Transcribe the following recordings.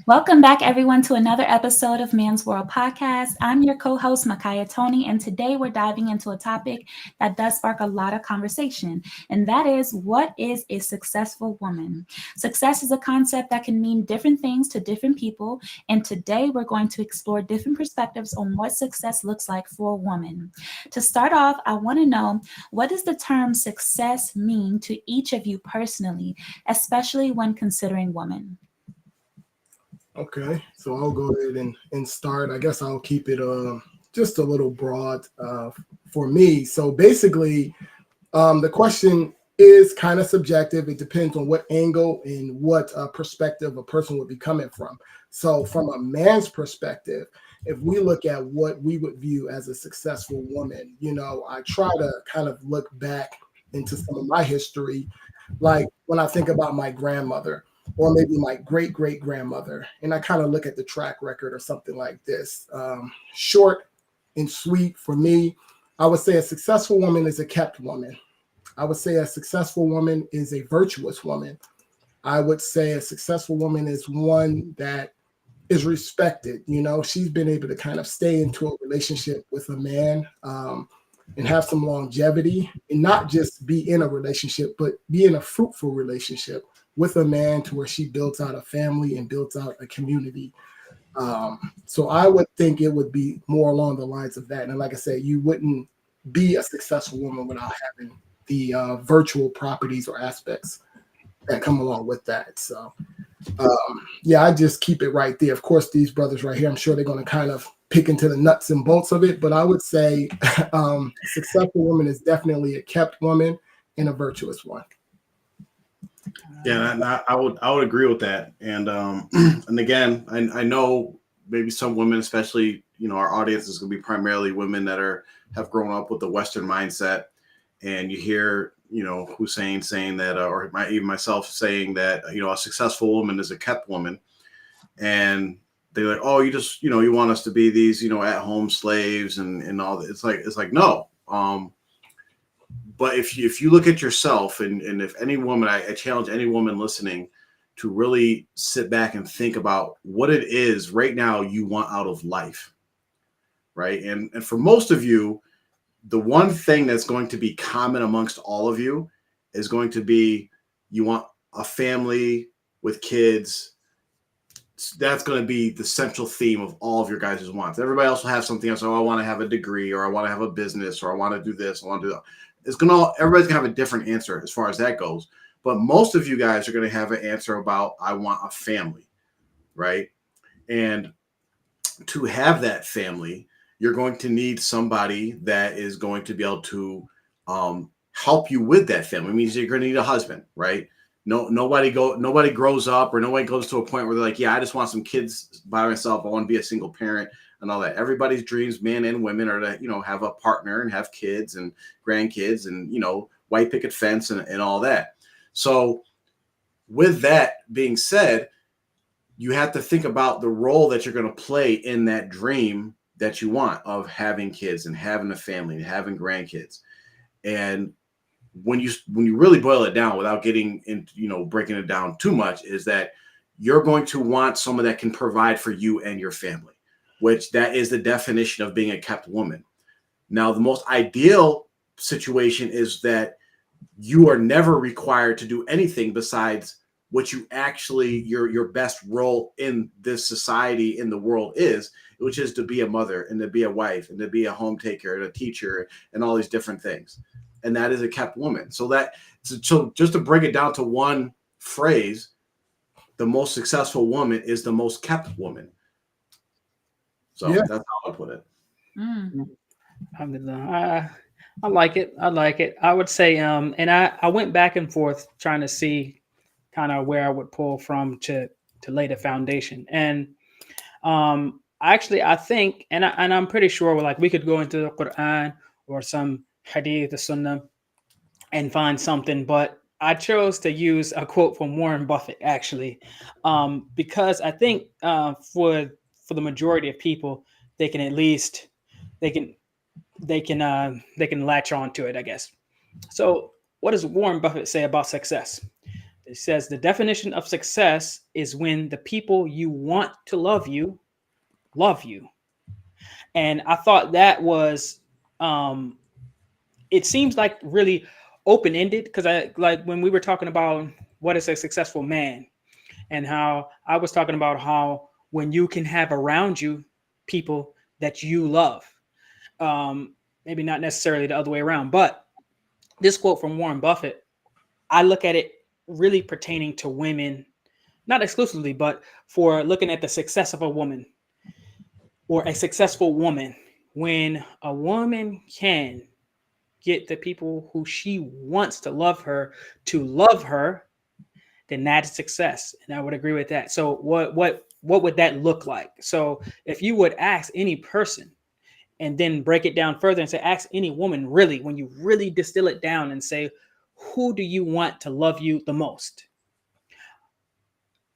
Welcome back, everyone, to another episode of Man's World Podcast. I'm your co host, Micaiah Tony, and today we're diving into a topic that does spark a lot of conversation, and that is what is a successful woman? Success is a concept that can mean different things to different people, and today we're going to explore different perspectives on what success looks like for a woman. To start off, I want to know, what does the term success mean to each of you personally, especially when considering women? Okay, so I'll go ahead and start. I guess I'll keep it just a little broad for me. So basically, the question is kind of subjective. It depends on what angle and what perspective a person would be coming from. So from a man's perspective, if we look at what we would view as a successful woman, I try to kind of look back into some of my history. Like when I think about my grandmother or maybe my great great grandmother, and I kind of look at the track record or something like this. Short and sweet for me, I would say a successful woman is a kept woman. I would say a successful woman is a virtuous woman. I would say a successful woman is one that is respected. She's been able to kind of stay into a relationship with a man and have some longevity and not just be in a relationship, but be in a fruitful relationship with a man to where she builds out a family and builds out a community. So I would think it would be more along the lines of that. And like I said, you wouldn't be a successful woman without having the virtual properties or aspects that come along with that. So yeah, I just keep it right there. Of course, these brothers right here, I'm sure they're going to kind of pick into the nuts and bolts of it, but I would say successful woman is definitely a kept woman and a virtuous one. Yeah, and I would agree with that. And and again, I know maybe some women, especially our audience is going to be primarily women that have grown up with the Western mindset, and you hear Hussein saying that, or even myself saying that a successful woman is a kept woman, and they're like, oh, you just you want us to be these at home slaves and all that. It's like no. But if you look at yourself, and if any woman, I challenge any woman listening to really sit back and think about what it is right now you want out of life, right? And for most of you, the one thing that's going to be common amongst all of you is going to be you want a family with kids. That's going to be the central theme of all of your guys' wants. Everybody else will have something else. Oh, I want to have a degree, or I want to have a business, or I want to do this, I want to do that. Everybody's gonna have a different answer as far as that goes. But most of you guys are gonna have an answer about I want a family, right? And to have that family, you're going to need somebody that is going to be able to help you with that family. It means you're going to need a husband, right? Nobody grows up, or nobody goes to a point where they're like, yeah, I just want some kids by myself. I want to be a single parent and all that. Everybody's dreams, men and women, are to have a partner and have kids and grandkids and white picket fence and all that. So with that being said, you have to think about the role that you're going to play in that dream that you want of having kids and having a family and having grandkids. And when you really boil it down without getting into breaking it down too much, is that you're going to want someone that can provide for you and your family, which that is the definition of being a kept woman. Now, the most ideal situation is that you are never required to do anything besides what you actually your best role in this society, in the world is, which is to be a mother and to be a wife and to be a home taker and a teacher and all these different things. And that is a kept woman. So just to break it down to one phrase, the most successful woman is the most kept woman. So yeah, that's how I put it. I like it. I would say, and I went back and forth trying to see kind of where I would pull from to lay the foundation. And actually, I think, and I'm pretty sure, like, we could go into the Quran or some Hadith, the Sunnah, and find something, but I chose to use a quote from Warren Buffett, actually, because I think for the majority of people, they can at least they can latch on to it, I guess. So, what does Warren Buffett say about success? It says the definition of success is when the people you want to love you love you. And I thought that was, it seems like really open-ended, because I like when we were talking about what is a successful man, and how I was talking about how when you can have around you people that you love, maybe not necessarily the other way around, but this quote from Warren Buffett, I look at it really pertaining to women, not exclusively, but for looking at the success of a woman or a successful woman. When a woman can get the people who she wants to love her, then that is success. And I would agree with that. So what would that look like? So if you would ask any person and then break it down further and say, ask any woman, really, when you really distill it down and say, who do you want to love you the most?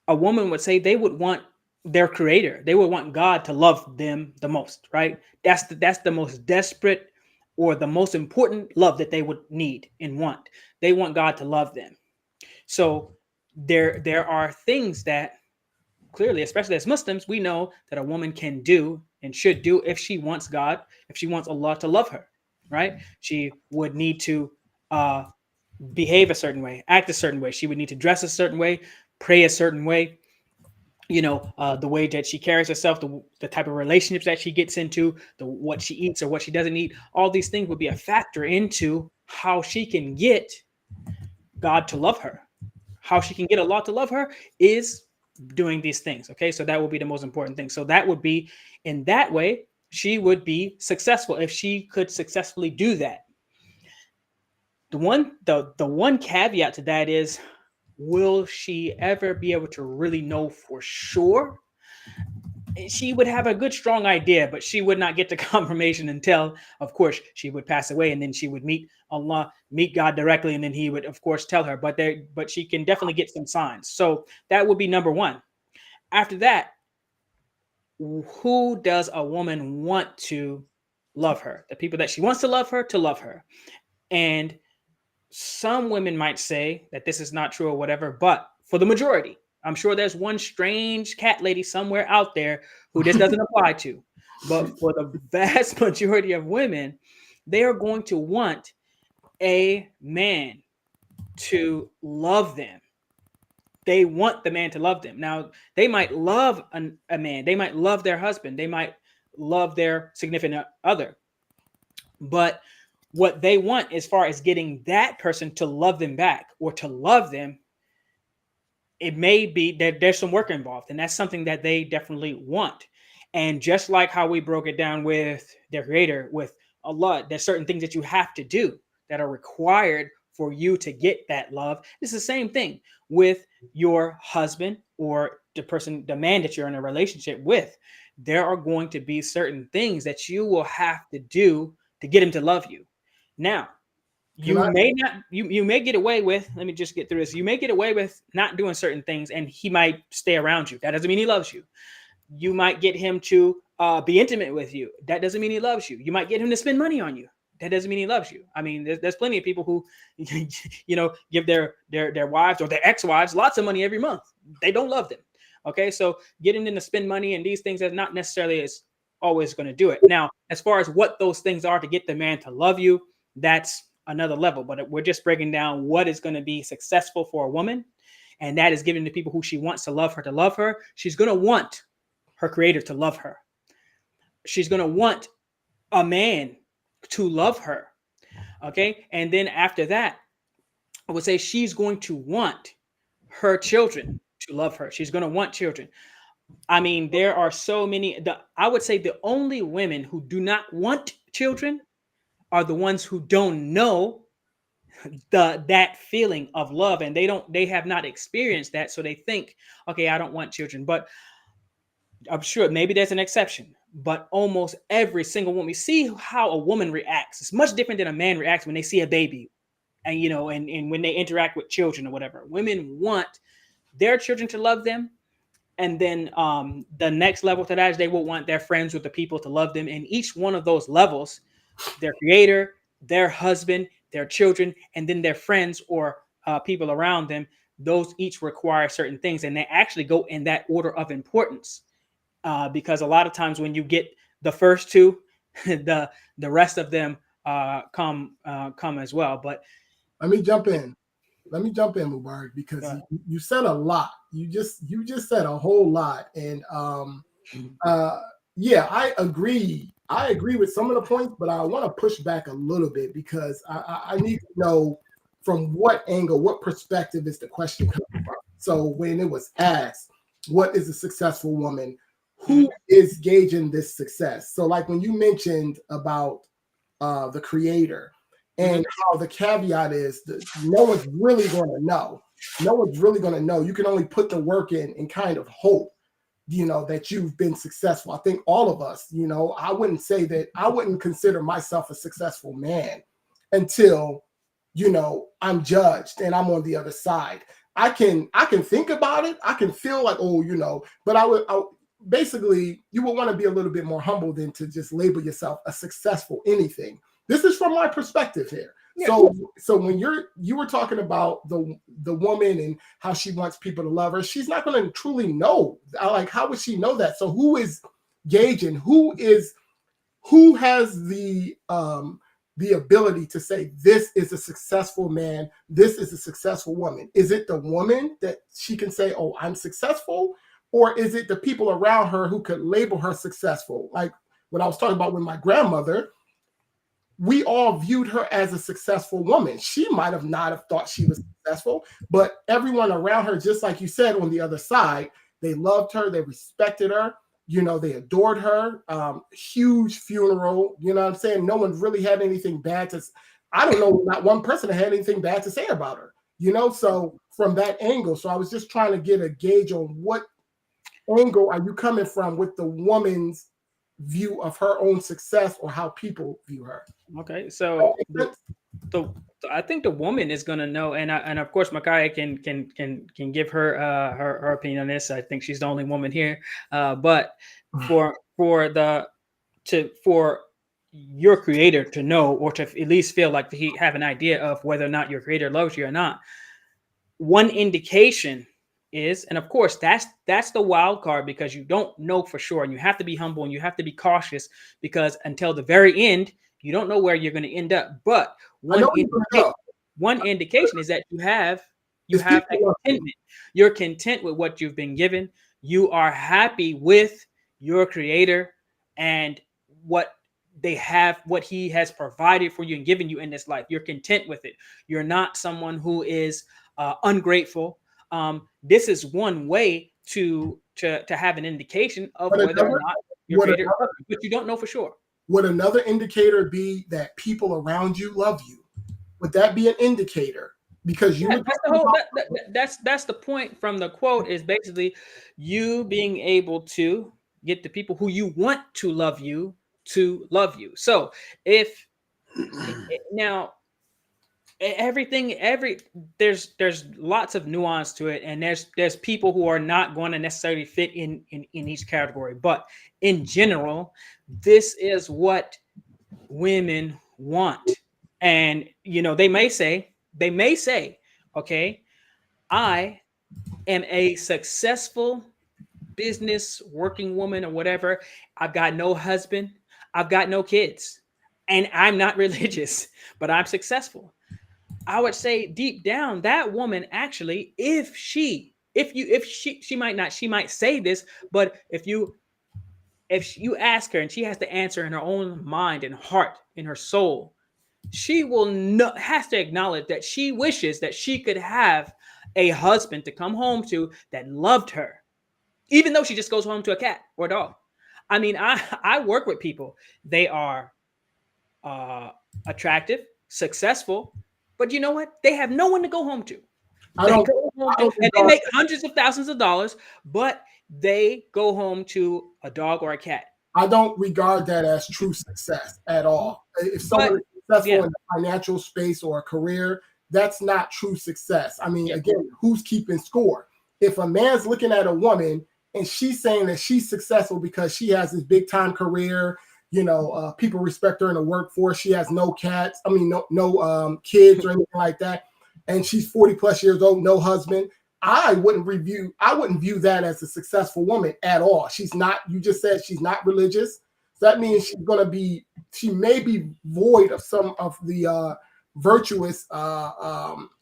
A woman would say they would want their creator. They would want God to love them the most, right? That's the most desperate or the most important love that they would need and want. They want God to love them. So there are things that clearly, especially as Muslims, we know that a woman can do and should do if she wants God, if she wants Allah to love her, right? She would need to behave a certain way, act a certain way. She would need to dress a certain way, pray a certain way, the way that she carries herself, the type of relationships that she gets into, what she eats or what she doesn't eat. All these things would be a factor into how she can get God to love her. How she can get Allah to love her is doing these things. Okay, so that would be the most important thing. So that would be, in that way, she would be successful if she could successfully do that. The one caveat to that is, will she ever be able to really know for sure? She would have a good, strong idea, but she would not get the confirmation until, of course, she would pass away, and then she would meet Allah, meet God directly, and then He would, of course, tell her. But she can definitely get some signs. So that would be number one. After that, who does a woman want to love her? The people that she wants to love her. And some women might say that this is not true or whatever, but for the majority, I'm sure there's one strange cat lady somewhere out there who this doesn't apply to. But for the vast majority of women, they are going to want a man to love them. They want the man to love them. Now, they might love a man. They might love their husband. They might love their significant other. But what they want as far as getting that person to love them back or to love them, it may be that there's some work involved, and that's something that they definitely want. And just like how we broke it down with their creator, with Allah, there's certain things that you have to do that are required for you to get that love. It's the same thing with your husband or the man that you're in a relationship with. There are going to be certain things that you will have to do to get him to love you. Now, you may get away with, let me just get through this. You may get away with not doing certain things, and he might stay around you. That doesn't mean he loves you. You might get him to be intimate with you. That doesn't mean he loves you. You might get him to spend money on you. That doesn't mean he loves you. I mean, there's plenty of people who, give their wives or their ex-wives lots of money every month. They don't love them. Okay, so getting them to spend money and these things is not necessarily is always going to do it. Now, as far as what those things are to get the man to love you, that's another level. But we're just breaking down what is going to be successful for a woman, and that is giving the people who she wants to love her. She's going to want her creator to love her. She's going to want a man to love her. Okay. And then after that, I would say she's going to want her children to love her. She's going to want children. I mean, there are so many. I would say the only women who do not want children are the ones who don't know that feeling of love, and they have not experienced that. So they think, okay, I don't want children. But I'm sure maybe there's an exception, but almost every single woman, we see how a woman reacts. It's much different than a man reacts when they see a baby, and and when they interact with children or whatever. Women want their children to love them, and then the next level to that is they will want their friends with the people to love them. And each one of those levels, their creator, their husband, their children, and then their friends or people around them, those each require certain things, and they actually go in that order of importance. Because a lot of times when you get the first two, the rest of them come as well. But let me jump in. Mubarak, because you said a lot. You just said a whole lot, and yeah, I agree. I agree with some of the points, but I want to push back a little bit because I need to know from what angle, what perspective is the question coming from. So when it was asked, what is a successful woman? Who is gauging this success? So like when you mentioned about the creator and how the caveat is that no one's really going to know. No one's really going to know. You can only put the work in and kind of hope, that you've been successful. I think all of us, I wouldn't say that I wouldn't consider myself a successful man until, I'm judged and I'm on the other side. I can think about it. I can feel like, but basically you would want to be a little bit more humble than to just label yourself a successful anything. This is from my perspective here. Yeah. So when you were talking about the woman and how she wants people to love her, she's not going to truly know. Like, how would she know that? So who is gauging? Who has the ability to say this is a successful man, this is a successful woman? Is it the woman that she can say, oh, I'm successful? Or is it the people around her who could label her successful? Like when I was talking about with my grandmother, we all viewed her as a successful woman. She might have not have thought she was successful, but everyone around her, just like you said, on the other side, they loved her, they respected her, they adored her. Huge funeral, you know what I'm saying? No one really had anything bad to, I don't know, not one person had anything bad to say about her, so from that angle. So I was just trying to get a gauge on what angle are you coming from with the woman's view of her own success or how people view her. Okay, so I think the woman is going to know, and of course Makaya can give her her opinion on this. I think she's the only woman here, but for your creator to know, or to at least feel like he have an idea of whether or not your creator loves you or not, one indication is, and of course that's the wild card, because you don't know for sure, and you have to be humble and you have to be cautious, because until the very end you don't know where you're going to end up. But one indication is that you have a contentment. You're content with what you've been given. You are happy with your creator and what they have, what he has provided for you and given you in this life. You're content with it. You're not someone who is ungrateful. This is one way to have an indication of whether or not your creator, but you don't know for sure. Would another indicator be that people around you love you? Would that be an indicator? Because that's the point from the quote, is basically you being able to get the people who you want to love you to love you. So if now there's lots of nuance to it, and there's people who are not going to necessarily fit in each category, but in general, this is what women want. And they may say, okay, I am a successful business working woman or whatever. I've got no husband, I've got no kids, and I'm not religious, but I'm successful. I would say deep down, that woman actually, she might say this, but if you ask her and she has to answer in her own mind and heart, in her soul, she has to acknowledge that she wishes that she could have a husband to come home to that loved her, even though she just goes home to a cat or a dog. I mean, I work with people. They are attractive, successful, but you know what? They have no one to go home to. And they make hundreds of thousands of dollars, but they go home to a dog or a cat. I don't regard that as true success at all. If someone is successful in the financial space or a career, that's not true success. I mean, again, who's keeping score? If a man's looking at a woman and she's saying that she's successful because she has this big time career, people respect her in the workforce, she has no cats, no kids or anything like that, and she's 40 plus years old, no husband, I wouldn't view that as a successful woman at all. She's not, you just said she's not religious. So that means she may be void of some of the virtuous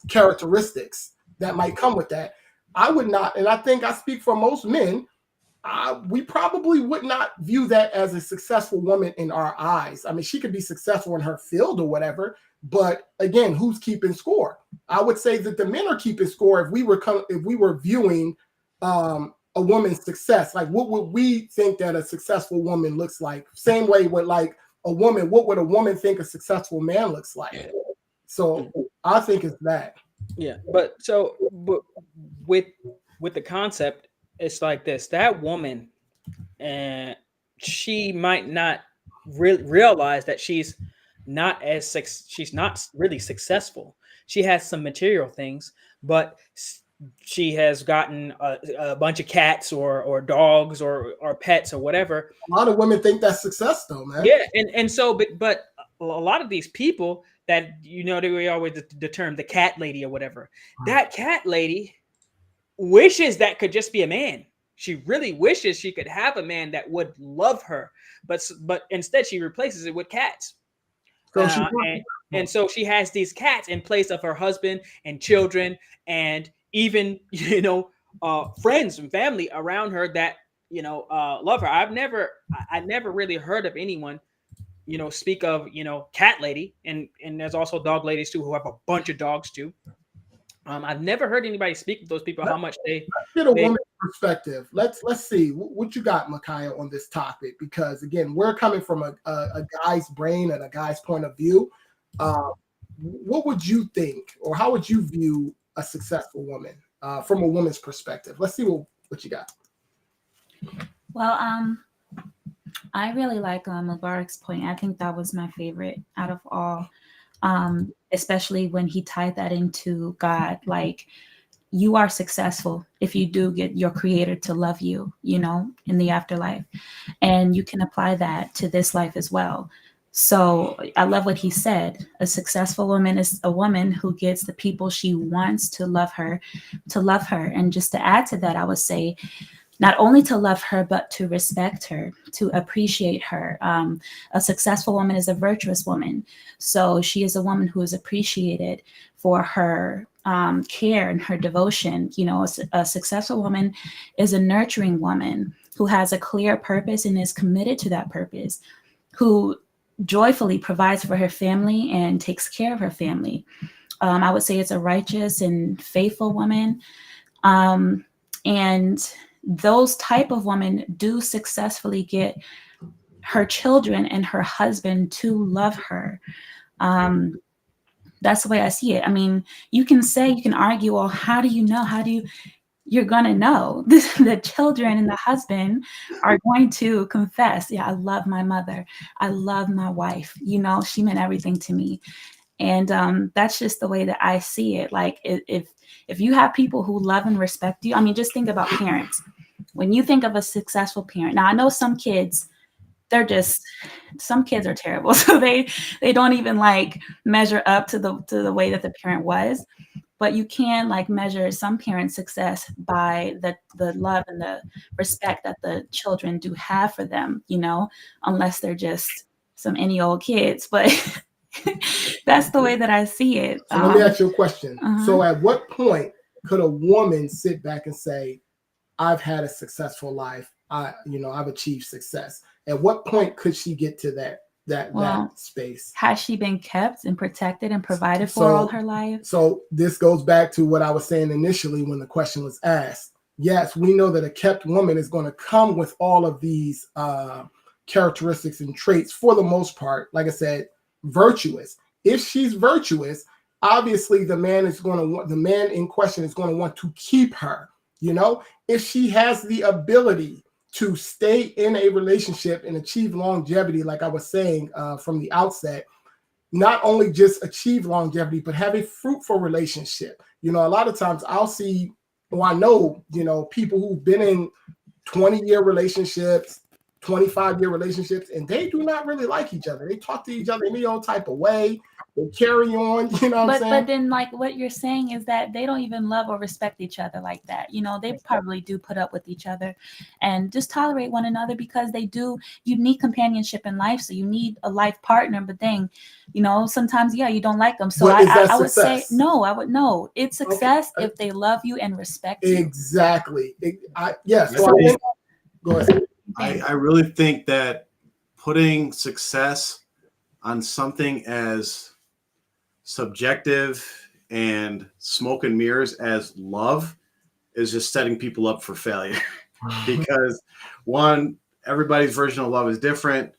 characteristics that might come with that. I would not, and I think I speak for most men, we probably would not view that as a successful woman in our eyes. I mean, she could be successful in her field or whatever, but again, who's keeping score? I would say that the men are keeping score if we were viewing a woman's success. Like, what would we think that a successful woman looks like? Same way with like a woman, what would a woman think a successful man looks like? So I think it's that. Yeah, but with the concept, it's like this: that woman, and she might not realize that she's not really successful. She has some material things, but she has gotten a bunch of cats or dogs or pets or whatever. A lot of women think that's success, though, man. Yeah, and so but a lot of these people that, you know, they always the term the cat lady or whatever. That cat lady wishes that could just be a man. She really wishes she could have a man that would love her, but instead she replaces it with cats. So so she has these cats in place of her husband and children, and even, you know, friends and family around her that, you know, love her. I never really heard of anyone, you know, speak of, you know, cat lady, and there's also dog ladies too who have a bunch of dogs too. I've never heard anybody speak of those people, how much they get a woman's perspective. Let's see what you got, Micaiah, on this topic, because again, we're coming from a guy's brain and a guy's point of view. What would you think, or how would you view a successful woman from a woman's perspective? Let's see what you got. Well, I really like Mubarak's point. I think that was my favorite out of all, especially when he tied that into God. Like, you are successful if you do get your creator to love you, you know, in the afterlife. And you can apply that to this life as well. So I love what he said. A successful woman is a woman who gets the people she wants to love her. And just to add to that, I would say, not only to love her, but to respect her, to appreciate her. A successful woman is a virtuous woman. So she is a woman who is appreciated for her care and her devotion. You know, a successful woman is a nurturing woman who has a clear purpose and is committed to that purpose, who joyfully provides for her family and takes care of her family. I would say it's a righteous and faithful woman. And those type of women do successfully get her children and her husband to love her. That's the way I see it. I mean, you can argue, well, how do you know? You're going to know. The children and the husband are going to confess, yeah, I love my mother. I love my wife. You know, she meant everything to me. And that's just the way that I see it. Like, if you have people who love and respect you, I mean, just think about parents. When you think of a successful parent, now I know some kids are terrible. So they don't even like measure up to the way that the parent was. But you can like measure some parents' success by the love and the respect that the children do have for them, you know, unless they're just some any old kids. But that's the way that I see it. So let me ask you a question. So at what point could a woman sit back and say, I've had a successful life. I've achieved success. At what point could she get to that space? Has she been kept and protected and provided for all her life? So this goes back to what I was saying initially when the question was asked. Yes, we know that a kept woman is going to come with all of these characteristics and traits for the most part. Like I said, virtuous. If she's virtuous, obviously the man in question is going to want to keep her. You know, if she has the ability to stay in a relationship and achieve longevity, like I was saying from the outset, not only just achieve longevity, but have a fruitful relationship. You know, a lot of times I know, you know, people who've been in 20-year relationships, 25-year relationships, and they do not really like each other. They talk to each other in their own type of way. They carry on, you know what I'm saying? But then, like, what you're saying is that they don't even love or respect each other like that. You know, they probably do put up with each other and just tolerate one another because you need companionship in life. So you need a life partner. But then, you know, sometimes, you don't like them. So I would say, no, it's success if they love you and respect you. Exactly. Go ahead. I really think that putting success on something as subjective and smoke and mirrors as love is just setting people up for failure. Because one, everybody's version of love is different.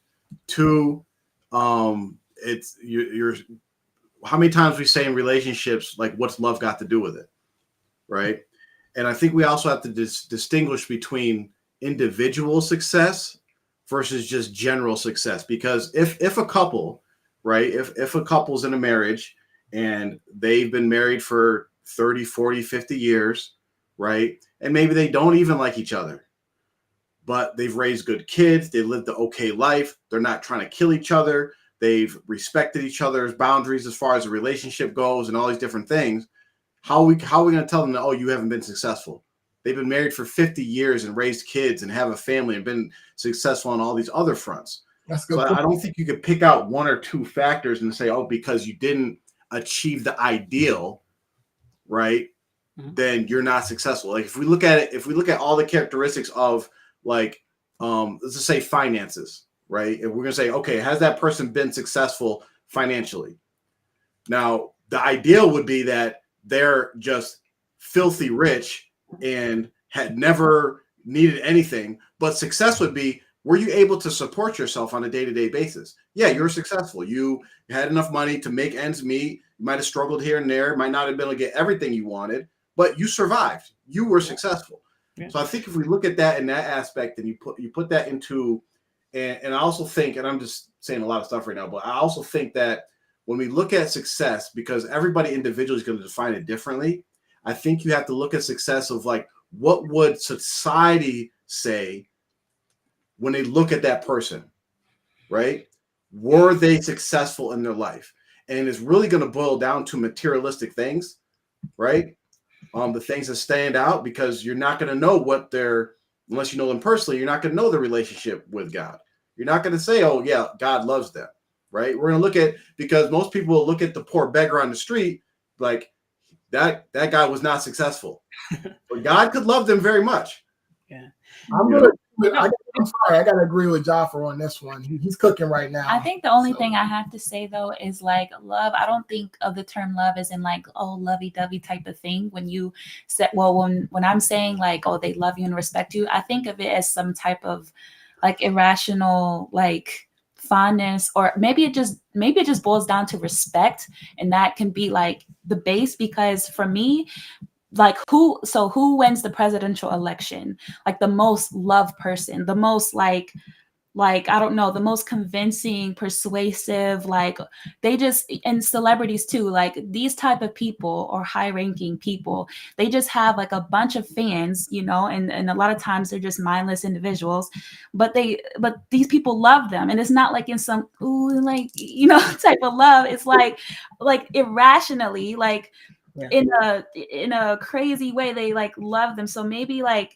Two, it's you're how many times we say in relationships, like, what's love got to do with it, right? And I think we also have to distinguish between individual success versus just general success. Because if a couple, right, if a couple's in a marriage and they've been married for 30, 40, 50 years, right, and maybe they don't even like each other, but they've raised good kids, they lived the okay life, they're not trying to kill each other, they've respected each other's boundaries as far as the relationship goes and all these different things, how are we going to tell them that, oh, you haven't been successful? They've been married for 50 years and raised kids and have a family and been successful on all these other fronts. That's good. So I don't think you could pick out one or two factors and say, oh, because you didn't achieve the ideal, right, then you're not successful. Like, if we look at all the characteristics of, like, let's just say finances, right? And we're going to say, okay, has that person been successful financially? Now, the ideal would be that they're just filthy rich and had never needed anything. But success would be, were you able to support yourself on a day-to-day basis? Yeah, you're successful. You had enough money to make ends meet. You might have struggled here and there, might not have been able to get everything you wanted, but you survived. You were successful. Yeah. So I think if we look at that in that aspect, and you put that into, and I also think, and I'm just saying a lot of stuff right now, but I also think that when we look at success, because everybody individually is going to define it differently, I think you have to look at success of, like, what would society say when they look at that person, right? Were they successful in their life? And it's really going to boil down to materialistic things, right? The things that stand out, because you're not going to know what unless you know them personally, you're not going to know the relationship with God. You're not going to say, oh yeah, God loves them, right? We're going to look at, because most people will look at the poor beggar on the street like, that guy was not successful, but God could love them very much. Yeah, I'm sorry, I gotta agree with Jaffer on this one. He's cooking right now. I think the only thing I have to say though is, like, love. I don't think of the term love as in, like, oh, lovey-dovey type of thing. When you said, well, when I'm saying, like, oh, they love you and respect you, I think of it as some type of, like, irrational, like, fondness, or maybe it just boils down to respect, and that can be, like, the base. Because for me, like, who wins the presidential election? Like, the most loved person, the most like I don't know, the most convincing, persuasive, like, they just, and celebrities too, like, these type of people, or high ranking people, they just have, like, a bunch of fans, you know, and a lot of times they're just mindless individuals, but these people love them. And it's not like in some, ooh, like, you know, type of love. It's like irrationally, like, yeah, in a crazy way, they, like, love them. So maybe, like,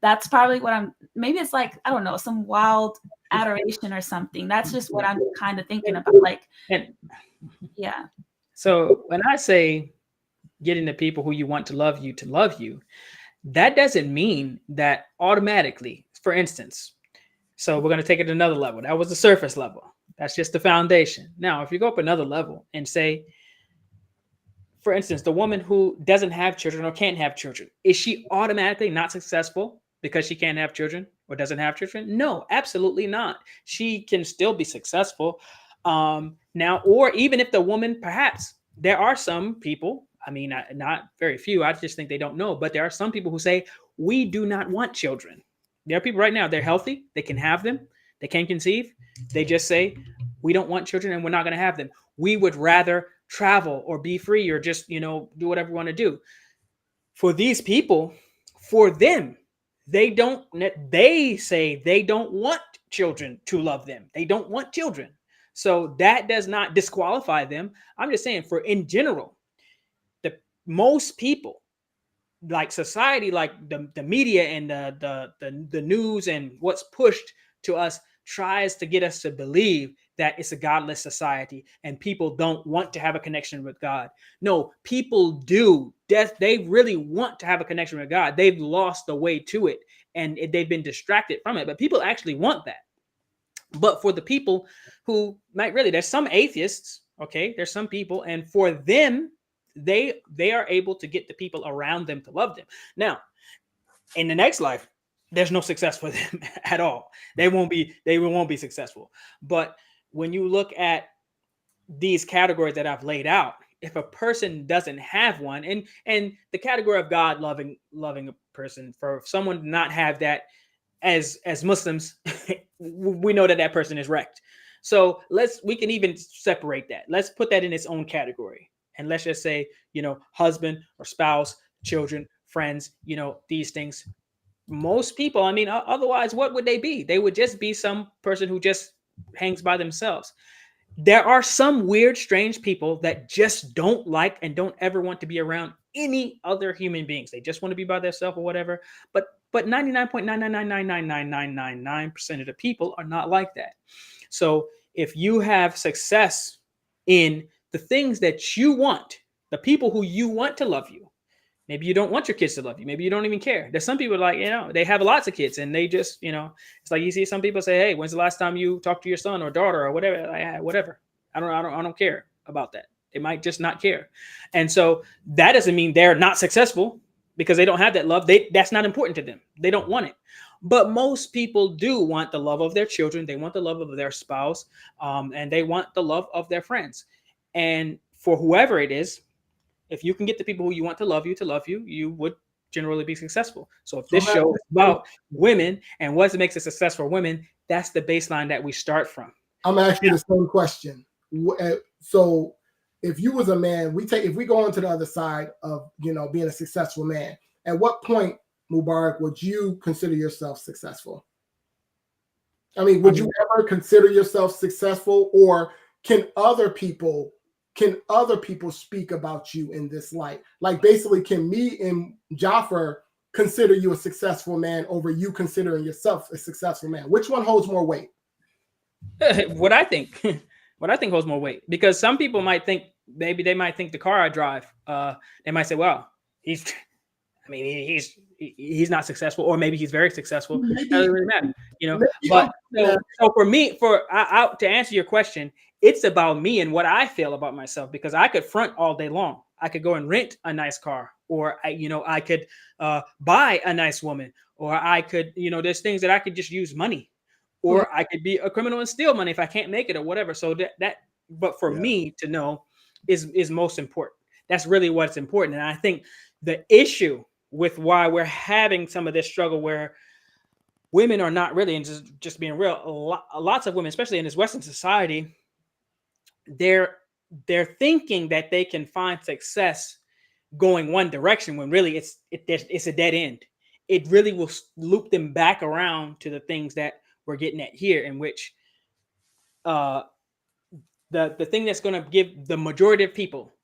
that's probably what maybe it's like, I don't know, some wild adoration or something. That's just what I'm kind of thinking about. Like, yeah. So when I say getting the people who you want to love you, that doesn't mean that automatically, for instance, so we're going to take it to another level. That was the surface level. That's just the foundation. Now, if you go up another level and say, for instance, the woman who doesn't have children or can't have children, is she automatically not successful because she can't have children or doesn't have children? No, absolutely not. She can still be successful. Now, or even if the woman, perhaps there are some people, I mean, not very few, I just think they don't know, but there are some people who say, we do not want children. There are people right now, they're healthy, they can have them, they can conceive. They just say, we don't want children and we're not going to have them. We would rather travel or be free or just, you know, do whatever we want to do. For these people, for them, they say they don't want children to love them. They don't want children. So that does not disqualify them. I'm just saying, for in general, the most people, like society, like the media and the news and what's pushed to us, tries to get us to believe that it's a godless society and people don't want to have a connection with God. No, people do. They really want to have a connection with God. They've lost the way to it and they've been distracted from it. But people actually want that. But for the people who might really, there's some atheists, okay? There's some people, and for them, they are able to get the people around them to love them. Now, in the next life, there's no success for them at all. They won't be successful. But when you look at these categories that I've laid out, if a person doesn't have one, and the category of God loving a person, for someone to not have that, as Muslims, we know that person is wrecked. So we can even separate that. Let's put that in its own category. And let's just say, husband or spouse, children, friends, these things. Most people, otherwise, what would they be? They would just be some person who just hangs by themselves. There are some weird, strange people that just don't like and don't ever want to be around any other human beings. They just want to be by themselves or whatever. But 99.9999999% of the people are not like that. So if you have success in the things that you want, the people who you want to love you, maybe you don't want your kids to love you. Maybe you don't even care. There's some people like, they have lots of kids and they just, it's like you see some people say, hey, when's the last time you talked to your son or daughter or whatever? Whatever. I don't care about that. They might just not care. And so that doesn't mean they're not successful because they don't have that love. That's not important to them. They don't want it. But most people do want the love of their children. They want the love of their spouse, and they want the love of their friends. And for whoever it is, if you can get the people who you want to love you, you would generally be successful. So if this show is about women and what makes it success for women, that's the baseline that we start from. I'm asking you the same question. So if you was a man, if we go on to the other side of, being a successful man, at what point, Mubarak, would you consider yourself successful? Would you ever consider yourself successful, or can other people speak about you in this light? Like, basically, can me and Jaffer consider you a successful man over you considering yourself a successful man? Which one holds more weight? What I think holds more weight, because some people might think, maybe they might think the car I drive, they might say, well, he's not successful, or maybe he's very successful. It doesn't really matter, But so for me, to answer your question, it's about me and what I feel about myself, because I could front all day long. I could go and rent a nice car, or I could buy a nice woman, or I could, there's things that I could just use money, or I could be a criminal and steal money if I can't make it or whatever. So but for me to know is most important. That's really what's important. And I think the issue with why we're having some of this struggle where women are not really, and just being real, lots of women, especially in this Western society, they're thinking that they can find success going one direction when really it's a dead end. It really will loop them back around to the things that we're getting at here, in which the thing that's going to give the majority of people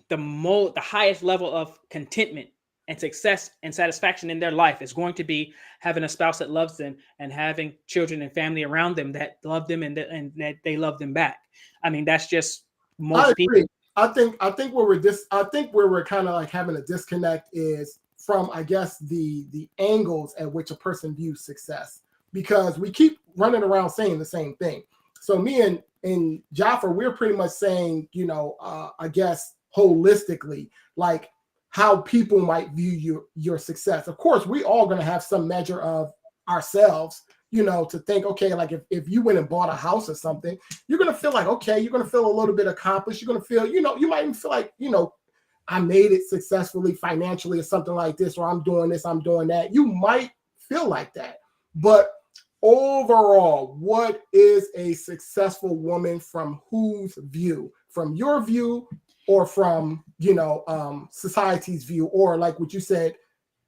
the highest level of contentment and success and satisfaction in their life is going to be having a spouse that loves them and having children and family around them that love them and that they love them back. That's just most people. I think where we're kind of like having a disconnect is from, I guess, the angles at which a person views success, because we keep running around saying the same thing. So me and Jaffer, we're pretty much saying, I guess holistically, like how people might view your success. Of course, we all going to have some measure of ourselves, to think, okay, like if you went and bought a house or something, you're going to feel like, okay, you're going to feel a little bit accomplished. You're going to feel, you might even feel like, I made it successfully financially or something like this, or I'm doing this, I'm doing that. You might feel like that. But overall, what is a successful woman from whose view? From your view, or from, society's view, or like what you said,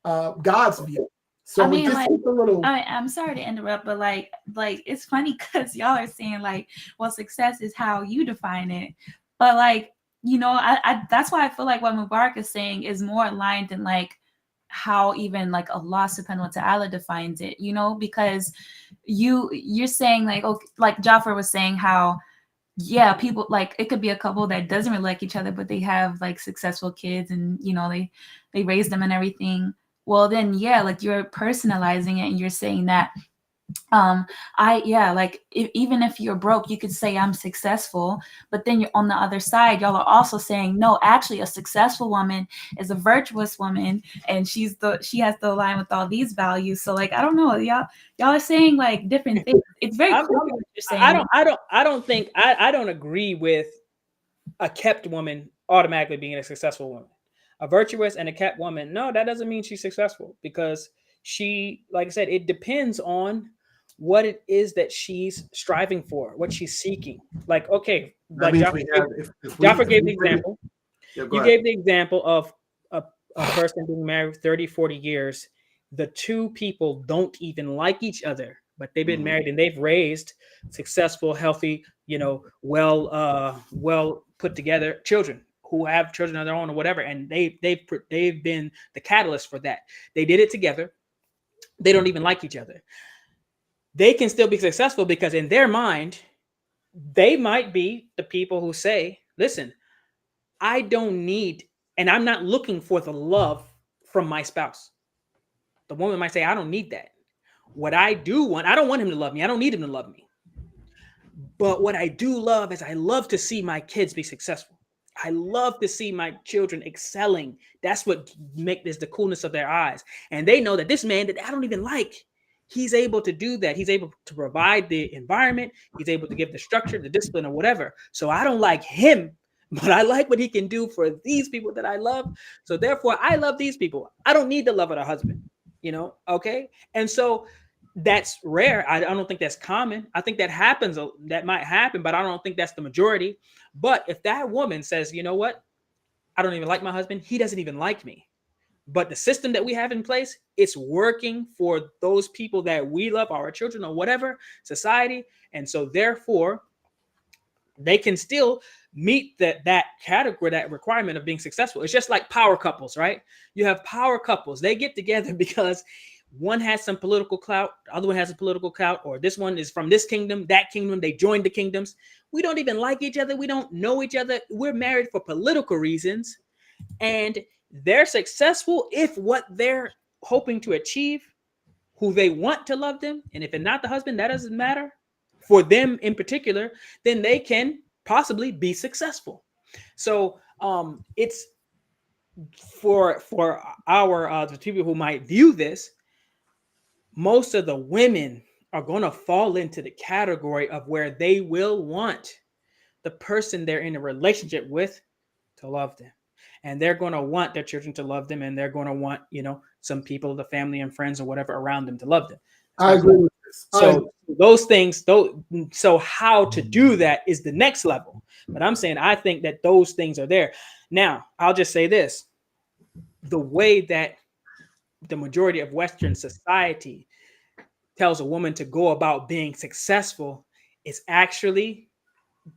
God's view? So I mean, just like, a little. I'm sorry to interrupt, but like it's funny because y'all are saying like, well, success is how you define it, but like, I that's why I feel like what Mubarak is saying is more aligned than like how even like Allah subhanahu wa ta'ala defines it, because you're saying like, okay, like Jafar was saying how, yeah, people like, it could be a couple that doesn't really like each other, but they have like successful kids and they raise them and everything. Well, then, yeah, like you're personalizing it and you're saying that like even if you're broke, you could say I'm successful, but then you're on the other side, y'all are also saying no, actually a successful woman is a virtuous woman and she has to align with all these values. So like, I don't know, y'all are saying like different things. It's very cool what you're saying. I don't agree with a kept woman automatically being a successful woman. A virtuous and a kept woman, no, that doesn't mean she's successful, because she, like I said, it depends on what it is that she's striving for, what she's seeking. Like, okay, like Jaffa gave the example. You gave the example of a person being married 30, 40 years. The two people don't even like each other, but they've been married and they've raised successful, healthy, well put together children who have children of their own or whatever. And they've been the catalyst for that. They did it together. They don't even like each other. They can still be successful because in their mind, they might be the people who say, listen, I don't need, and I'm not looking for the love from my spouse. The woman might say, I don't need that. What I do want, I don't want him to love me. I don't need him to love me. But what I do love is I love to see my kids be successful. I love to see my children excelling. That's what makes this the coolness of their eyes. And they know that this man that I don't even like, he's able to do that. He's able to provide the environment. He's able to give the structure, the discipline, or whatever. So I don't like him, but I like what he can do for these people that I love. So therefore, I love these people. I don't need the love of the husband, okay? And so that's rare. I don't think that's common. I think that happens. That might happen, but I don't think that's the majority. But if that woman says, you know what? I don't even like my husband. He doesn't even like me. But the system that we have in place, it's working for those people that we love, our children or whatever, society. And so therefore, they can still meet that category, that requirement of being successful. It's just like power couples, right? You have power couples. They get together because one has some political clout, the other one has a political clout, or this one is from this kingdom, that kingdom, they joined the kingdoms. We don't even like each other. We don't know each other. We're married for political reasons. And they're successful if what they're hoping to achieve, who they want to love them, and if it's not the husband, that doesn't matter for them in particular, then they can possibly be successful. So it's for our the people who might view this, most of the women are going to fall into the category of where they will want the person they're in a relationship with to love them. And they're going to want their children to love them. And they're going to want, some people, the family and friends or whatever around them to love them. I agree with this. So those things, so how to do that is the next level. But I'm saying, I think that those things are there. Now, I'll just say this. The way that the majority of Western society tells a woman to go about being successful is actually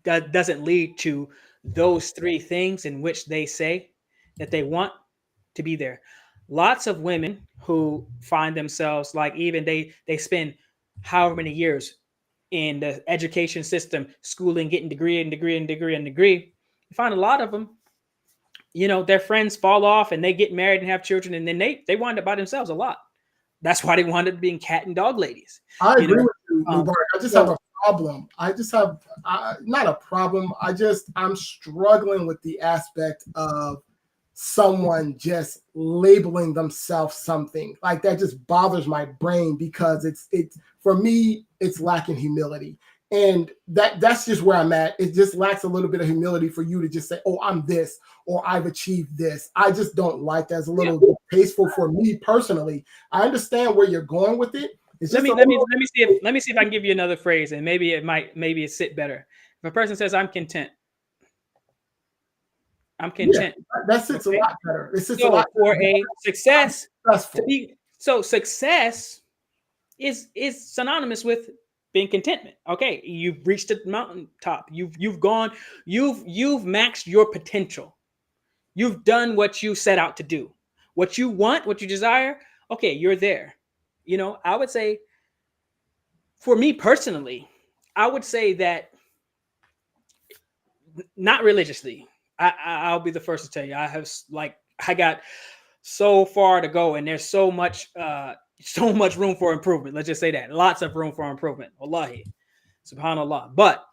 doesn't lead to those three things in which they say that they want to be there. Lots of women who find themselves like, even they spend however many years in the education system, schooling, getting degree. You find a lot of them, their friends fall off and they get married and have children, and then they wind up by themselves a lot. That's why they wind up being cat and dog ladies. I agree with you, Mubarak. I just have a problem. I just have not a problem. I'm struggling with the aspect of someone just labeling themselves something like that. Just bothers my brain because it's for me, it's lacking humility. And that's just where I'm at. It just lacks a little bit of humility for you to just say, oh, I'm this, or I've achieved this. I just don't like that. It's a little distasteful for me personally. I understand where you're going with it. Let me see if I can give you another phrase, and maybe it sit better. If a person says, I'm content. That sits a lot better. It sits a lot for a success to So success is synonymous with being contentment. Okay, you've reached the mountaintop. You've maxed your potential. You've done what you set out to do. What you want, what you desire, okay, you're there. You know, I would say for me personally, I would say that not religiously. I'll be the first to tell you. I got so far to go, and there's so much room for improvement. Let's just say that. Lots of room for improvement. Wallahi. Subhanallah. But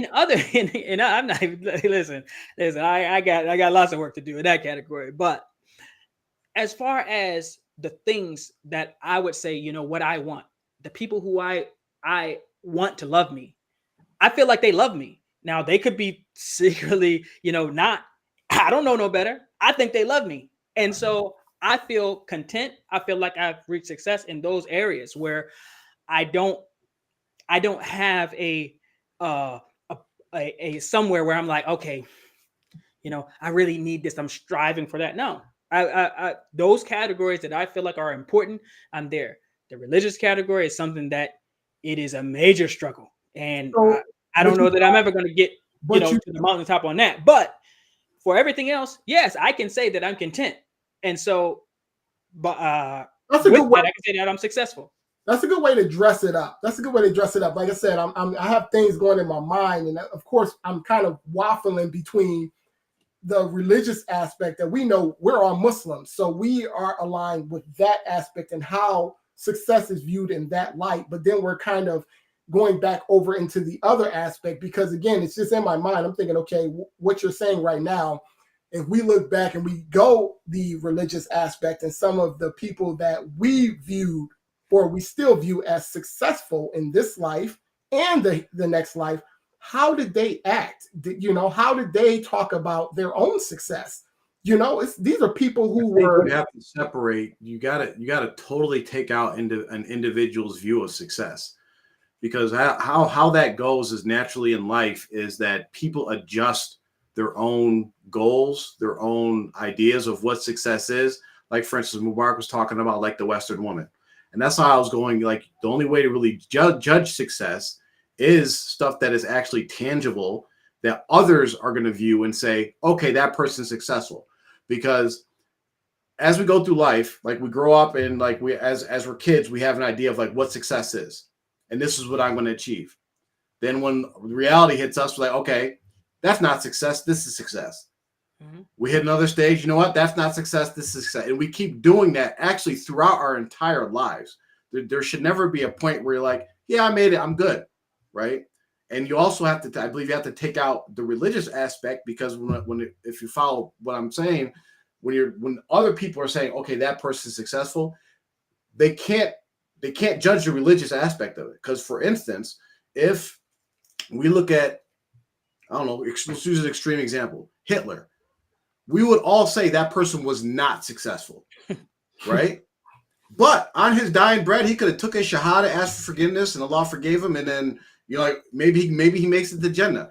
I'm not even listen. I got lots of work to do in that category. But as far as the things that I would say, you know, what I want, the people who I want to love me, I feel like they love me. Now they could be secretly, you know, not, I don't know no better. I think they love me. And so I feel content. I feel like I've reached success in those areas where I don't have a somewhere where I'm like, okay, you know, I really need this. I'm striving for that. No, I those categories that I feel like are important, I'm there. The religious category is something that it is a major struggle. And So, I don't know that I'm ever going to get, to the mountaintop on that. But for everything else, yes, I can say that I'm content. And so, but that's a good way. I can say that I'm successful. That's a good way to dress it up. Like I said, I have things going in my mind, and of course, I'm kind of waffling between the religious aspect that we know we're all Muslims, so we are aligned with that aspect and how success is viewed in that light. But then we're kind of going back over into the other aspect because, again, it's just in my mind. I'm thinking, okay, what you're saying right now, if we look back and we go the religious aspect and some of the people that we viewed or we still view as successful in this life and the next life, how did they act? How did they talk about their own success? These are people who were. You have to separate. You got to totally take out into an individual's view of success, because how that goes is naturally in life is that people adjust their own goals, their own ideas of what success is. Like, for instance, Mubarak was talking about like the Western woman. And that's how I was going. Like, the only way to really judge success is stuff that is actually tangible that others are going to view and say, okay, that person's successful. Because as we go through life, like we grow up and like as we're kids, we have an idea of like what success is. And this is what I'm going to achieve. Then when reality hits us, we're like, okay, that's not success. This is success. Mm-hmm. We hit another stage. You know what? That's not success. This is success. And we keep doing that actually throughout our entire lives. There should never be a point where you're like, yeah, I made it. I'm good. Right. And you also have to, I believe you have to take out the religious aspect, because if you follow what I'm saying, when other people are saying, okay, that person's successful, they can't judge the religious aspect of it. Because, for instance, if we look at, I don't know, let's use an extreme example, Hitler, we would all say that person was not successful, right? But on his dying breath, he could have took a shahada, asked for forgiveness, and Allah forgave him, and then like maybe he makes it to Jannah.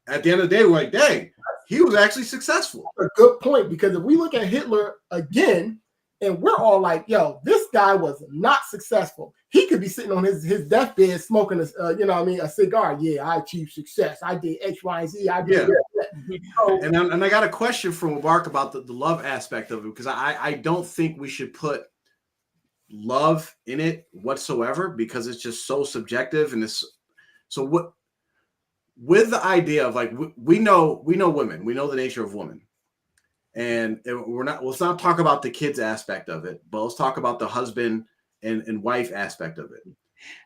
At the end of the day, we're like, dang, he was actually successful. A good point, because if we look at Hitler again, and we're all like, yo, this guy was not successful. He could be sitting on his deathbed smoking a cigar. Yeah, I achieved success. I did X, Y, and Z. I did that. So, and I got a question from Mubarak about the love aspect of it, because I don't think we should put love in it whatsoever, because it's just so subjective. And it's so what with the idea of like we know women, we know the nature of women. And let's not talk about the kids aspect of it, but let's talk about the husband and wife aspect of it.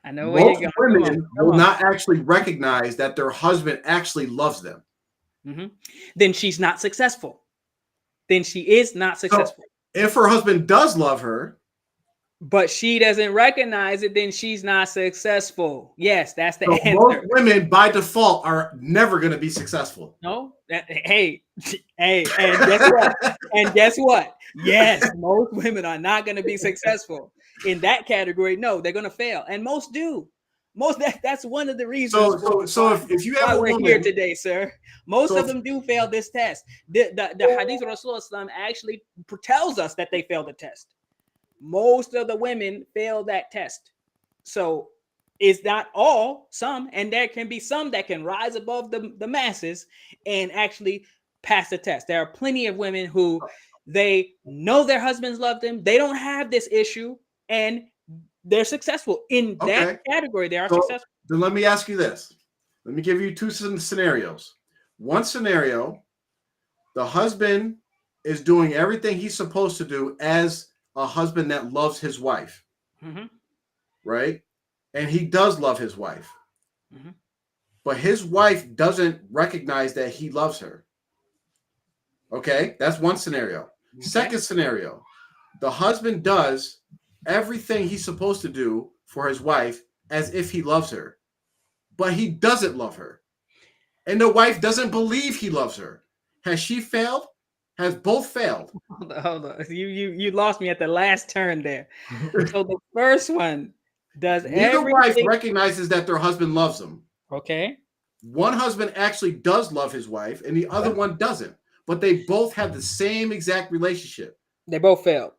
I know where most women will not actually recognize that their husband actually loves them. Mm-hmm. Then she's not successful. Then she is not successful. So if her husband does love her, but she doesn't recognize it, then she's not successful. Yes, that's the answer. Most women by default are never going to be successful. No, hey, and guess what? And guess what? Yes, most women are not going to be successful in that category. No, they're going to fail, and most do. That's one of the reasons. So if you have a woman here today, sir, most of them do fail this test. The Hadith of Rasulullah actually tells us that they failed the test. most of the women fail that test. So it's not all, some, and there can be some that can rise above the masses and actually pass the test. There are plenty of women who they know their husbands love them. They don't have this issue, and they're successful in that category. They are successful. Then let me ask you this. Let me give you two scenarios. One scenario, the husband is doing everything he's supposed to do as a husband that loves his wife, right? And he does love his wife, but his wife doesn't recognize that he loves her. Okay, that's one scenario. Second scenario, the husband does everything he's supposed to do for his wife as if he loves her, but he doesn't love her. And the wife doesn't believe he loves her. Has she failed? Has both failed? Hold on. You lost me at the last turn there. So the first one does neither wife recognizes that their husband loves them. Okay. One husband actually does love his wife, and the other one doesn't. But they both have the same exact relationship. They both failed.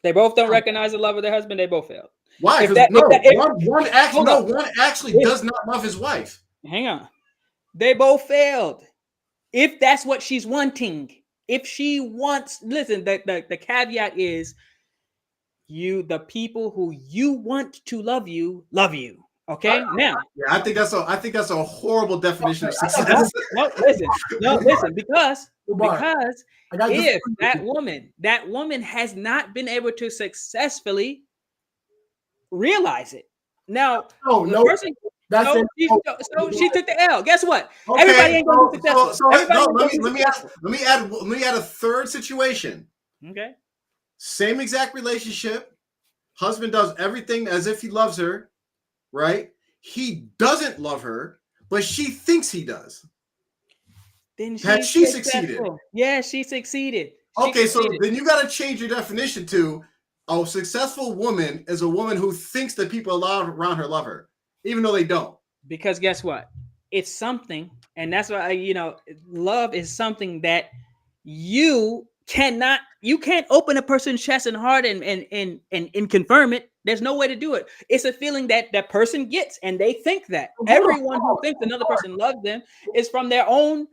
They both don't recognize the love of their husband. They both failed. Why? One actually does not love his wife. Hang on. They both failed. If that's what she's wanting, if she wants, listen, the caveat is the people who you want to love you. Okay. Now, yeah, I think that's a horrible definition of success. No, listen, because if that woman has not been able to successfully realize it. Now, she took the L. Guess what? Okay, everybody ain't gonna be successful. Let me add a third situation. Okay. Same exact relationship. Husband does everything as if he loves her, right? He doesn't love her, but she thinks he does. Then has she succeeded? Yeah, she succeeded. So then you got to change your definition to a successful woman is a woman who thinks that people around her love her, even though they don't. Because guess what? It's something, and that's why love is something that you can't open a person's chest and heart and confirm it. There's no way to do it. It's a feeling that person gets, and they think that everyone who thinks another person loves them is from their own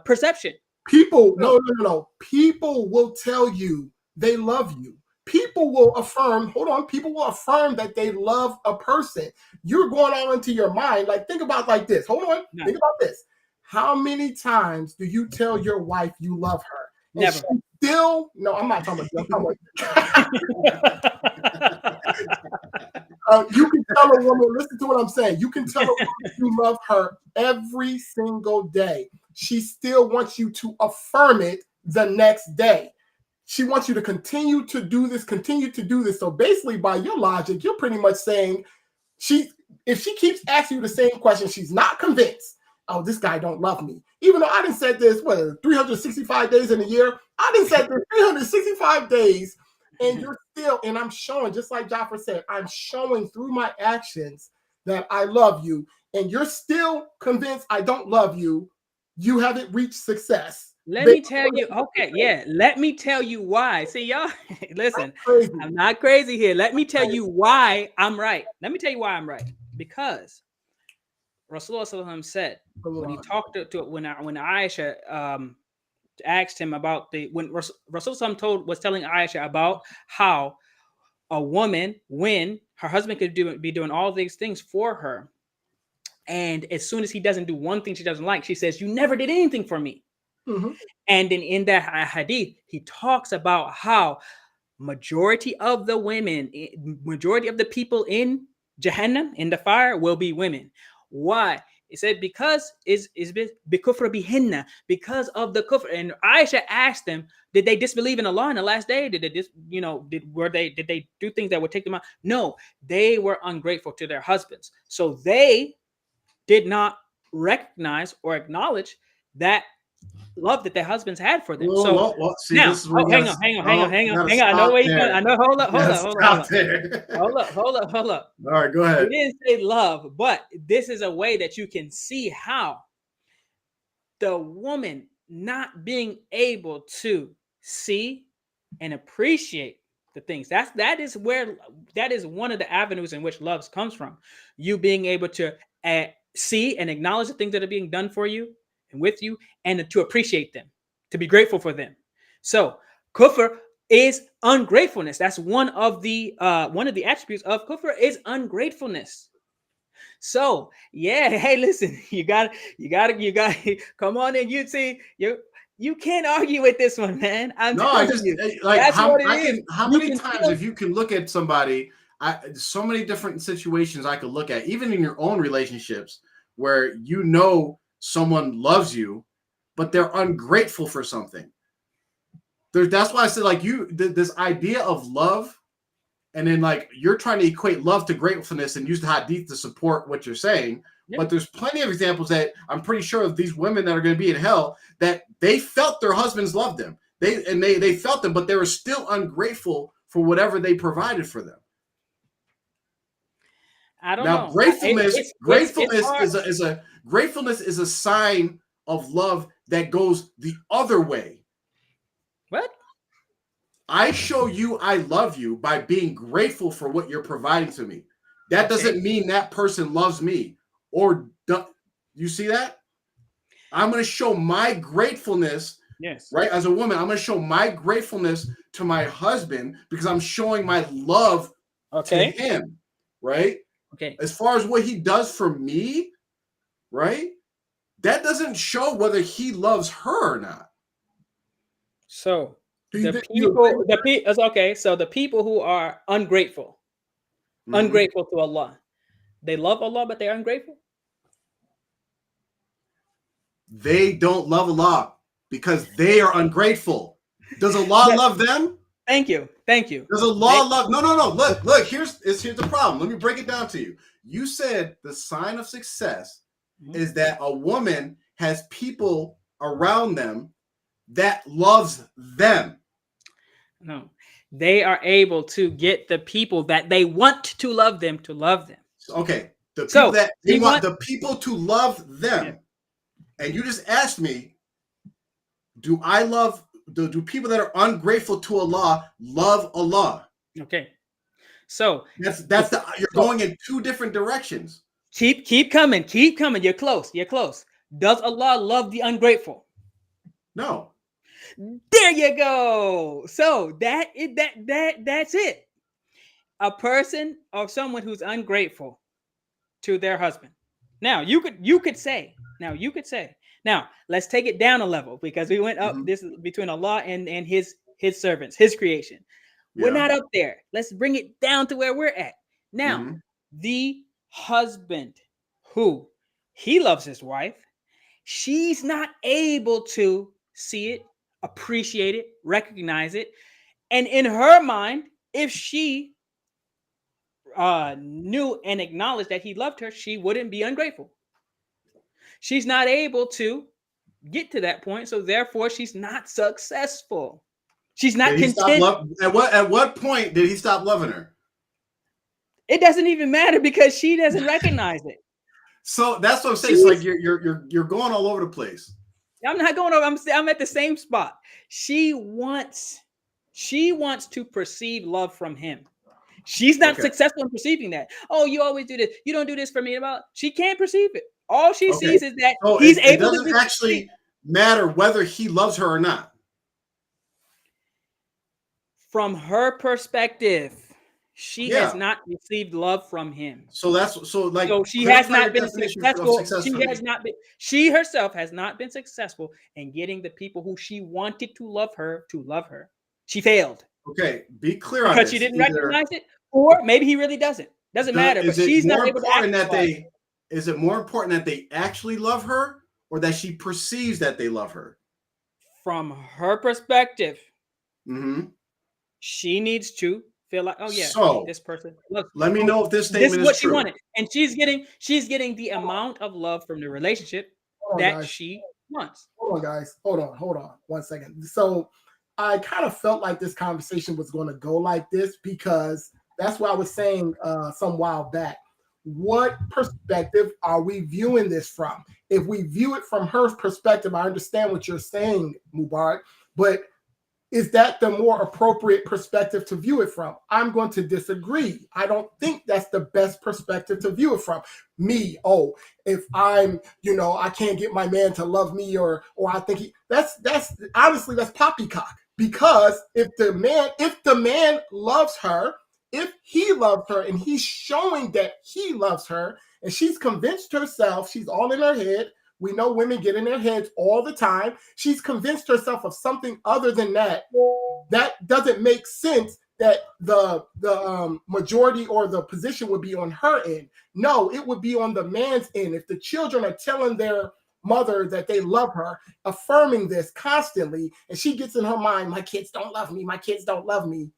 perception. People, no. People will tell you they love you. People will affirm, that they love a person. You're going all into your mind. Like, think about like this. Hold on. No. Think about this. How many times do you tell your wife you love her? Never. Still, no, I'm not talking about you can tell a woman, listen to what I'm saying. You can tell a woman you love her every single day. She still wants you to affirm it the next day. She wants you to continue to do this. So basically, by your logic, you're pretty much saying if she keeps asking you the same question, she's not convinced. Oh, this guy don't love me. Even though I didn't say this, 365 days in a year? I didn't say this 365 days. And you're still, and I'm showing, just like Jaffer said, I'm showing through my actions that I love you. And you're still convinced I don't love you. You haven't reached success. Let me tell you why. See, y'all, listen, I'm not crazy here. Let me tell you why I'm right. Because Rasulullah said, when he talked to when Aisha asked him about when Rasulullah was telling Aisha about how a woman, when her husband could be doing all these things for her, and as soon as he doesn't do one thing she doesn't like, she says, "You never did anything for me." Mm-hmm. And then in that hadith, he talks about how majority of the people in Jahannam, in the fire, will be women. Why? He said because is bikufra bihinna, because of the kufr. And Aisha asked them, did they disbelieve in Allah in the last day? Did they did they do things that would take them out? No, they were ungrateful to their husbands. So they did not recognize or acknowledge that love that their husbands had for them. Now, hang on. No, wait, I know. Hold up. All right, go ahead. We didn't say love, but this is a way that you can see how the woman not being able to see and appreciate the things. That is one of the avenues in which love comes from. You being able to see and acknowledge the things that are being done for you and with you, and to appreciate them, to be grateful for them. So kufr is ungratefulness. That's one of the attributes of kufr is ungratefulness. So yeah, hey, listen, you got come on in. You can't argue with this one, man. I'm No, I telling just you, like that's how what it I is. can. How You many can times feel- if you can look at somebody, so many different situations I could look at, even in your own relationships, where you know someone loves you, but they're ungrateful for something. That's why I said like this idea of love, and then like you're trying to equate love to gratefulness and use the hadith to support what you're saying. Yeah. But there's plenty of examples that I'm pretty sure of these women that are going to be in hell that they felt their husbands loved them. They felt them, but they were still ungrateful for whatever they provided for them. I don't Now, know. Gratefulness is a sign of love that goes the other way. What? I show you I love you by being grateful for what you're providing to me. That doesn't mean that person loves me. You see that? I'm going to show my gratefulness. Yes. Right? As a woman, I'm going to show my gratefulness to my husband because I'm showing my love to him. Right? Okay. As far as what he does for me, right? That doesn't show whether he loves her or not. So Do the you people, so the people who are ungrateful to Allah, they love Allah, but they're ungrateful. They don't love Allah because they are ungrateful. Does Allah love them? Thank you. Does Allah love? No. Look. Here's the problem. Let me break it down to you. You said the sign of success is that a woman has people around them that loves them. No, they are able to get the people that they want to love them to love them. Okay, the people that they want the people to love them. Yeah. And you just asked me, do people that are ungrateful to Allah love Allah? Okay. So you're going in two different directions. Keep coming. You're close. Does Allah love the ungrateful? No. There you go. So that's it. A person or someone who's ungrateful to their husband. Now you could say. Now let's take it down a level because we went up. This is between Allah and his servants, his creation. We're not up there. Let's bring it down to where we're at. Now, the husband who he loves his wife, she's not able to see it, appreciate it, recognize it. And in her mind, if she knew and acknowledged that he loved her, she wouldn't be ungrateful. She's not able to get to that point, so therefore she's not successful. She's not content. At what point did he stop loving her? It doesn't even matter because she doesn't recognize it. So that's what I'm saying. It's like you're going all over the place. I'm not going over. I'm at the same spot. She wants to perceive love from him. She's not successful in perceiving that. Oh, you always do this. You don't do this for me. She can't perceive it. All she sees is that he's able to. It doesn't actually matter whether he loves her or not. From her perspective, she has not received love from him. So she has not been successful. She herself has not been successful in getting the people who she wanted to love her. She failed. Okay, be clear on because this. She didn't recognize it, or maybe he really doesn't. Doesn't matter. But she's not able to act. Is it more important that they actually love her, or that she perceives that they love her? From her perspective, she needs to feel like, oh yeah, this person loves me. Let me know if this statement is what true. She wanted, and she's getting the amount of love from the relationship she wants. Hold on 1 second. So I kind of felt like this conversation was going to go like this because that's what I was saying some while back. What perspective are we viewing this from? If we view it from her perspective, I understand what you're saying, Mubarak, but Is that the more appropriate perspective to view it from? I'm going to disagree. I don't think that's the best perspective to view it from. Me, oh, if I'm, I can't get my man to love me, or I think that's honestly, that's poppycock. Because if the man loves her, if he loves her and he's showing that he loves her, and she's convinced herself, she's all in her head. We know women get in their heads all the time. She's convinced herself of something other than that. That doesn't make sense that the majority or the position would be on her end. No, it would be on the man's end. If the children are telling their mother that they love her, affirming this constantly, and she gets in her mind, my kids don't love me, my kids don't love me.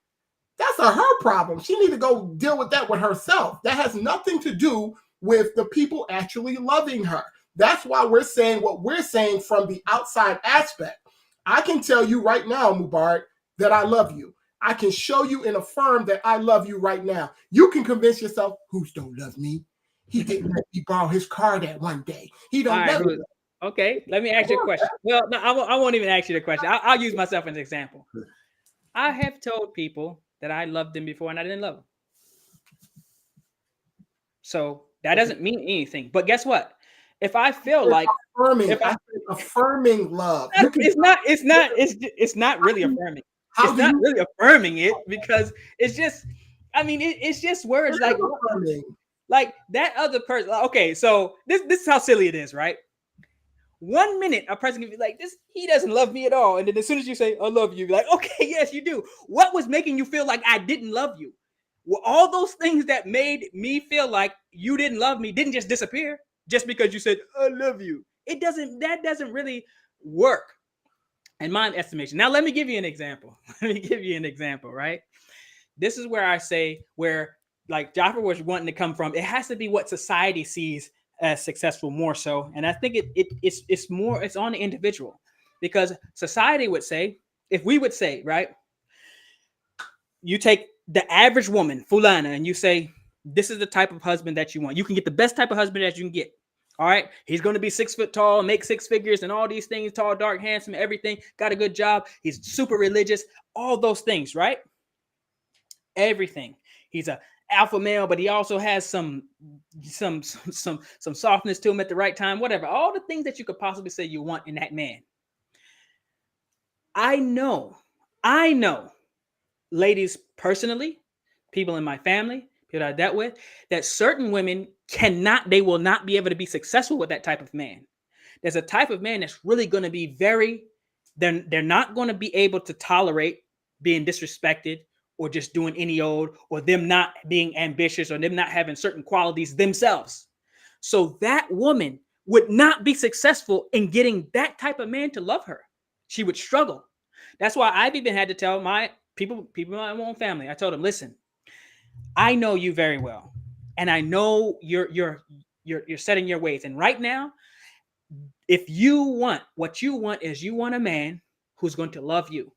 That's her problem. She needs to go deal with that with herself. That has nothing to do with the people actually loving her. That's why we're saying what we're saying from the outside aspect. I can tell you right now, Mubarak, that I love you. I can show you and affirm that I love you right now. You can convince yourself, who's don't love me? He didn't let me borrow his car that one day. He don't love me. Okay, let me ask you a question. Well, no, I won't even ask you the question. I'll use myself as an example. I have told people that I loved them before and I didn't love them. So that doesn't mean anything. But guess what? If I feel like affirming love, it's not really affirming. It's not really affirming it, because it's just, it's just words like that other person. Okay, so this is how silly it is, right? 1 minute a person can be like, this, he doesn't love me at all, and then as soon as you say I love you, you're like, okay, yes, you do. What was making you feel like I didn't love you? Well, all those things that made me feel like you didn't love me didn't just disappear just because you said I love you. That doesn't really work in my estimation. Now let me give you an example. Right? This is where I say, where like Jaffer was wanting to come from, it has to be what society sees as successful more so. And I think it's on the individual, because society would say, if we would say, right, you take the average woman, Fulana, and you say, this is the type of husband that you want. You can get the best type of husband that you can get. All right. He's going to be 6 foot tall, make 6 figures and all these things, tall, dark, handsome, everything, got a good job. He's super religious, all those things, right? Everything. He's a alpha male, but he also has some softness to him at the right time, whatever. All the things that you could possibly say you want in that man. I know, ladies personally, people in my family, people I dealt with, that certain women they will not be able to be successful with that type of man. There's a type of man that's really going to be they're not going to be able to tolerate being disrespected or just doing any old, or them not being ambitious, or them not having certain qualities themselves. So that woman would not be successful in getting that type of man to love her. She would struggle. That's why I've even had to tell my people in my own family. I told them, listen, I know you very well, and I know you're setting your ways. And right now, if you want a man who's going to love you.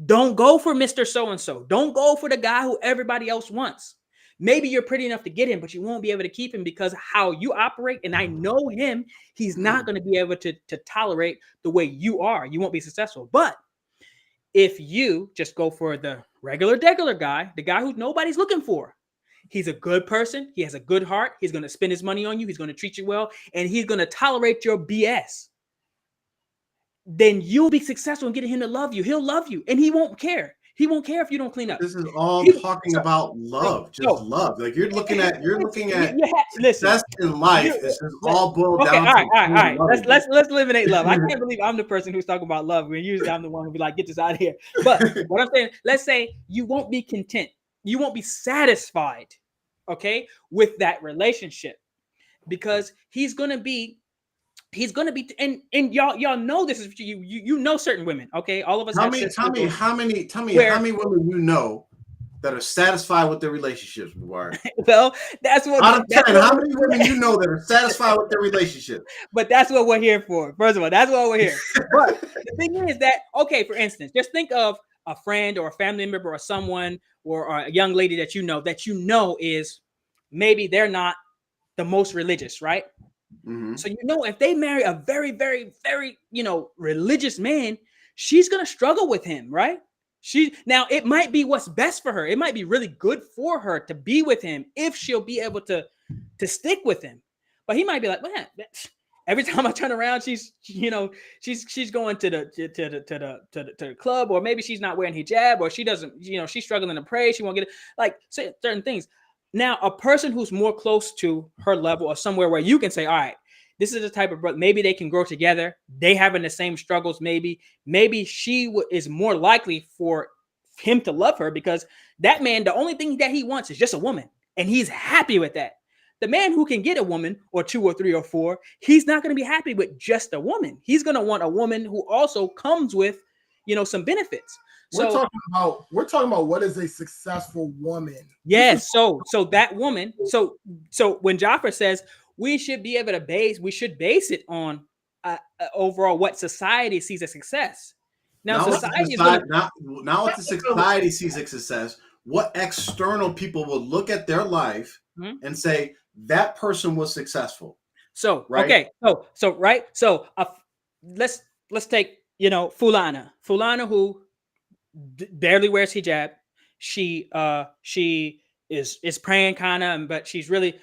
Don't go for Mr. So-and-so. Don't go for the guy who everybody else wants. Maybe you're pretty enough to get him, but you won't be able to keep him because how you operate. And I know him, he's not going to be able to tolerate the way you are. You won't be successful. But if you just go for the regular guy, the guy who nobody's looking for, he's a good person. He has a good heart. He's going to spend his money on you. He's going to treat you well. And he's going to tolerate your BS. Then you'll be successful in getting him to love you. He'll love you and he won't care. He won't care if you don't clean up. This is all talking about love, love. Like you're looking at success in life. This is all boiled down. All right. Let's eliminate love. I can't believe I'm the person who's talking about love when usually I'm the one who be like, get this out of here. But what I'm saying, let's say you won't be content. You won't be satisfied, okay, with that relationship because he's gonna be, and y'all know this is you know certain women, okay? All of us. Tell me how many women you know that are satisfied with their relationships, Mubarak? Well, that's what. Out of 10, how many women you know that are satisfied with their relationship? But that's what we're here for. First of all, that's what we're here. But the thing is that, okay, for instance, just think of a friend or a family member or someone or a young lady that you know is maybe they're not the most religious, right? Mm-hmm. So if they marry a very, very, very religious man, she's gonna struggle with him, right? Now it might be what's best for her. It might be really good for her to be with him if she'll be able to stick with him. But he might be like, man, every time I turn around, she's going to the club, or maybe she's not wearing hijab, or she doesn't, she's struggling to pray. She won't get it, like certain things. Now, a person who's more close to her level, or somewhere where you can say, all right, this is the type of brother, maybe they can grow together. They having the same struggles. Maybe she is more likely for him to love her, because that man, the only thing that he wants is just a woman, and he's happy with that. The man who can get a woman or 2 or 3 or 4, he's not going to be happy with just a woman. He's going to want a woman who also comes with, some benefits. We're talking about what is a successful woman. Yes. So that woman. So when Jaffer says we should be able to base it on overall what society sees as success. Now society what the society sees as success, what external people will look at their life and say that person was successful. So right? Okay. So right. So let's take Fulana who barely wears hijab. She is praying kind of, but she's really,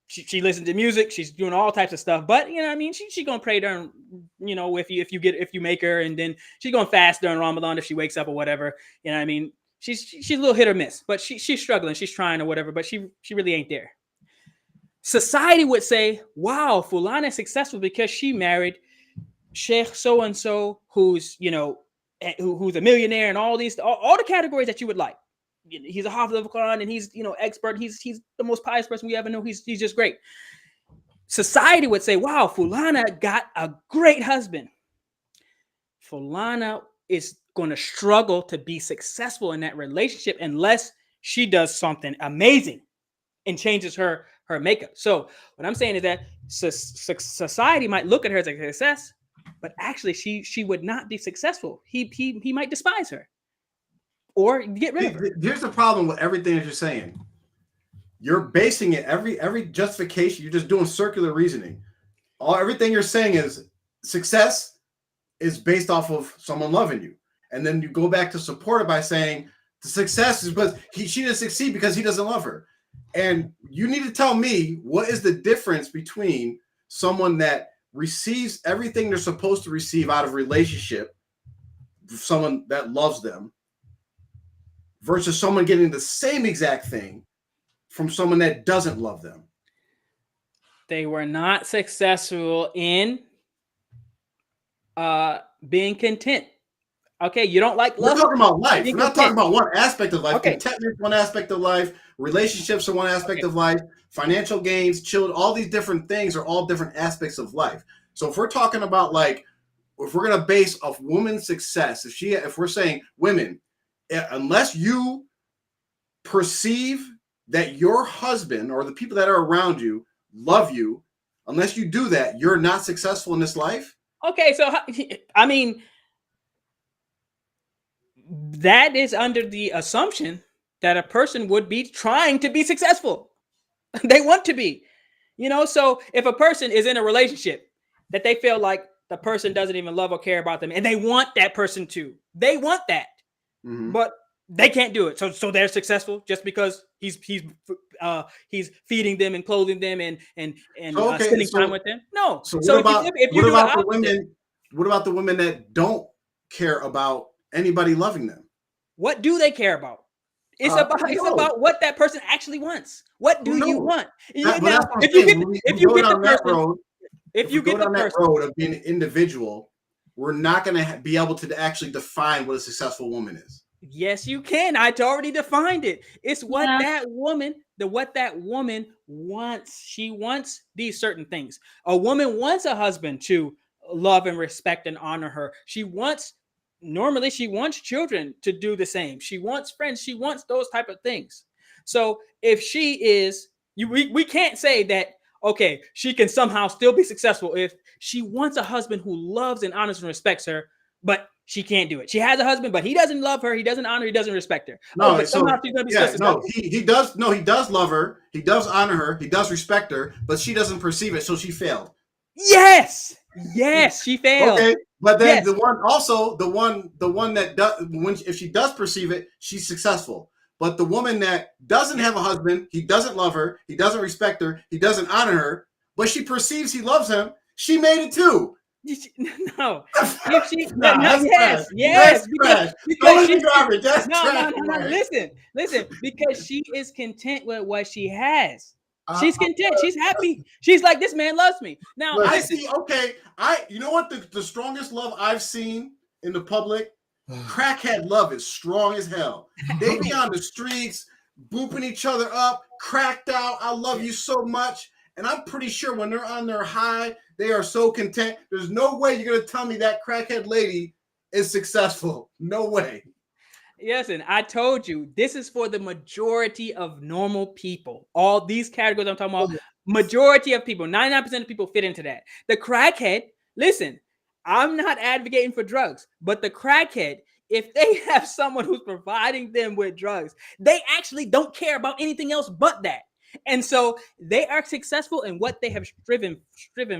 she listens to music. She's doing all types of stuff, but she's gonna pray during, if you make her, and then she's gonna fast during Ramadan if she wakes up or whatever. She's a little hit or miss, but she's struggling. She's trying or whatever, but she really ain't there. Society would say, wow, Fulana is successful because she married Sheikh so and so, who's who's a millionaire, and all the categories that you would like. He's a Hafiz of the Quran, and he's expert. He's the most pious person we ever know. He's just great. Society would say, wow, Fulana got a great husband. Fulana is going to struggle to be successful in that relationship unless she does something amazing and changes her makeup. So what I'm saying is that society might look at her as a success, but actually she would not be successful. He might despise her or get rid of her. Here's the problem with everything that you're saying. You're basing it, every justification, you're just doing circular reasoning. Everything you're saying is success is based off of someone loving you. And then you go back to support it by saying the success is because she didn't succeed because he doesn't love her. And you need to tell me, what is the difference between someone that receives everything they're supposed to receive out of relationship, someone that loves them, versus someone getting the same exact thing from someone that doesn't love them? They were not successful in being content. Okay, you don't like love. We're talking about life. We're not talking about one aspect of life. Okay. Contentment is one aspect of life. Relationships are one aspect of life. Financial gains, children, all these different things are all different aspects of life. So if we're talking about, like, if we're going to base off women's success, if we're saying women, unless you perceive that your husband or the people that are around you love you, unless you do that, you're not successful in this life. Okay, so that is under the assumption that a person would be trying to be successful. They want to be, so if a person is in a relationship that they feel like the person doesn't even love or care about them, and they want that person to, they want that, but they can't do it. So they're successful just because he's feeding them and clothing them and spending time with them. No. So what about the women that don't care about anybody loving them? What do they care about? It's about what that person actually wants. What do you want? If you get the person road of being an individual, we're not going to be able to actually define what a successful woman is. Yes, you can. I already defined it. It's what that woman wants. She wants these certain things. A woman wants a husband to love and respect and honor her. Normally she wants children to do the same. She wants friends. She wants those type of things. So if she is, we can't say that, okay, she can somehow still be successful if she wants a husband who loves and honors and respects her, but she can't do it. She has a husband, but he doesn't love her. He doesn't honor. He doesn't respect her. No, somehow she's gonna be successful. He does. No, he does love her. He does honor her. He does respect her, but she doesn't perceive it, so she failed. Yes, she failed. Okay, But then Yes. the one that does, if she does perceive it, she's successful. But the woman that doesn't have a husband, he doesn't love her, he doesn't respect her, he doesn't honor her, but she perceives he loves him, she made it too. No, if she, That's trash. yes, That's trash. because Don't garbage. That's no, trash. listen, because she is content with what she has. Uh, She's content. She's happy. She's like, this man loves me. Now, I listen, see. Okay, you know what? The strongest love I've seen in the public, crackhead love is strong as hell. They be on the streets, booping each other up, cracked out. I love you so much. And I'm pretty sure when they're on their high, they are so content. There's no way you're going to tell me that crackhead lady is successful. No way. listen, I told you, this is for the majority of normal people. All these categories I'm talking about, majority of people, 99% of people fit into that. The crackhead, listen, I'm not advocating for drugs, but the crackhead, if they have someone who's providing them with drugs, they actually don't care about anything else but that. And so they are successful in what they have striven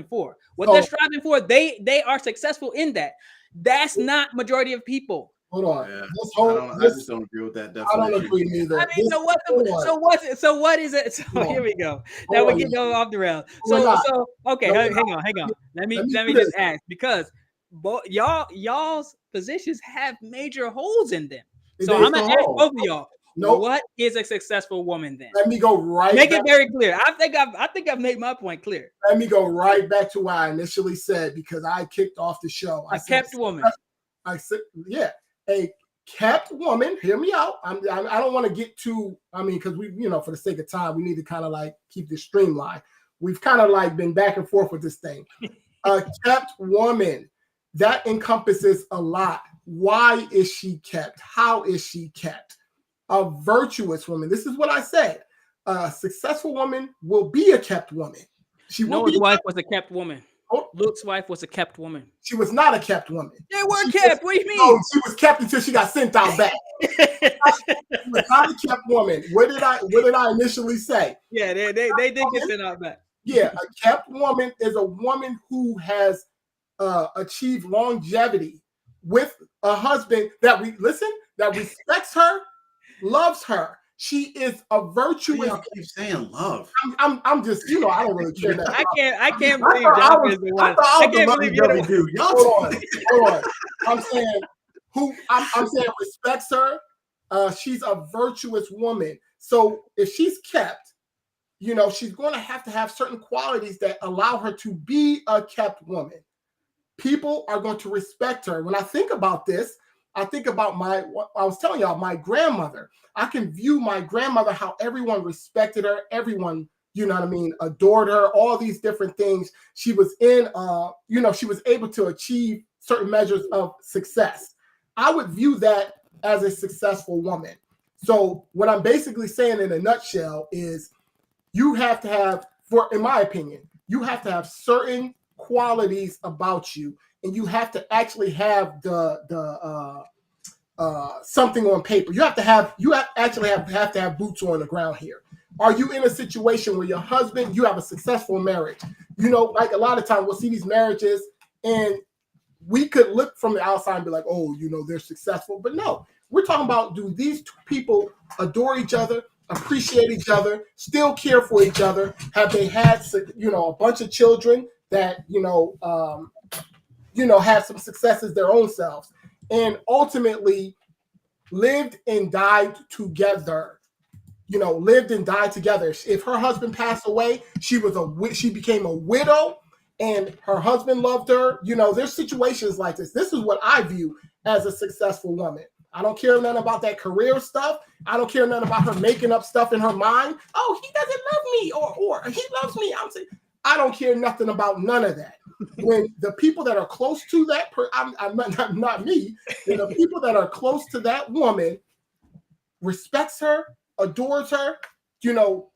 for. What they're striving for, they are successful in that. That's not majority of people. Hold on. Yeah. I just don't agree with that. I don't agree neither. I mean, so what is it? So here we go. Now we're getting off the rail. Okay, hang on. Let me just ask, because y'all's positions have major holes in them. So I'm gonna ask both of y'all. What is a successful woman then? Let me go right. Make it very clear. I think I've made my point clear. Let me go right back to what I initially said, because I kicked off the show. I kept woman. I said, yeah, a kept woman. Hear me out. I don't want to get too. I mean, because we, for the sake of time, we need to kind of like keep this streamlined. We've kind of like been back and forth with this thing. A kept woman, that encompasses a lot. Why is she kept? How is she kept? A virtuous woman. This is what I said. A successful woman will be a kept woman. Noah's wife was a kept woman. Luke's wife was a kept woman. She was not a kept woman. They were kept. What do you mean? No, she was kept until she got sent out back. She was not a kept woman. What did I initially say? Yeah, they did get sent out back. Yeah, a kept woman is a woman who has achieved longevity with a husband that respects her, loves her. She is a virtuous. Y'all keep saying love. I'm just, I don't really care. I can't believe John is the one. I can't believe you. Hold on. I'm saying I'm saying respects her. She's a virtuous woman. So if she's kept, she's going to have certain qualities that allow her to be a kept woman. People are going to respect her. When I think about this, I think about I was telling y'all, my grandmother. I can view my grandmother, how everyone respected her, everyone, adored her, all these different things. She was she was able to achieve certain measures of success. I would view that as a successful woman. So what I'm basically saying in a nutshell is you have to have, in my opinion, you have to have certain qualities about you, and you have to actually have the something on paper. You have to have boots on the ground here. Are you in a situation where your husband, you have a successful marriage? Like a lot of times we'll see these marriages and we could look from the outside and be like, oh, they're successful. But no, we're talking about, do these two people adore each other, appreciate each other, still care for each other? Have they had, a bunch of children that, had some successes their own selves, and ultimately lived and died together? Lived and died together. If her husband passed away, she became a widow, and her husband loved her. There's situations like this. This is what I view as a successful woman. I don't care nothing about that career stuff. I don't care nothing about her making up stuff in her mind. Oh, he doesn't love me, or he loves me. I don't care nothing about none of that. When the people that are close to that, I'm not me. When the people that are close to that woman respects her, adores her,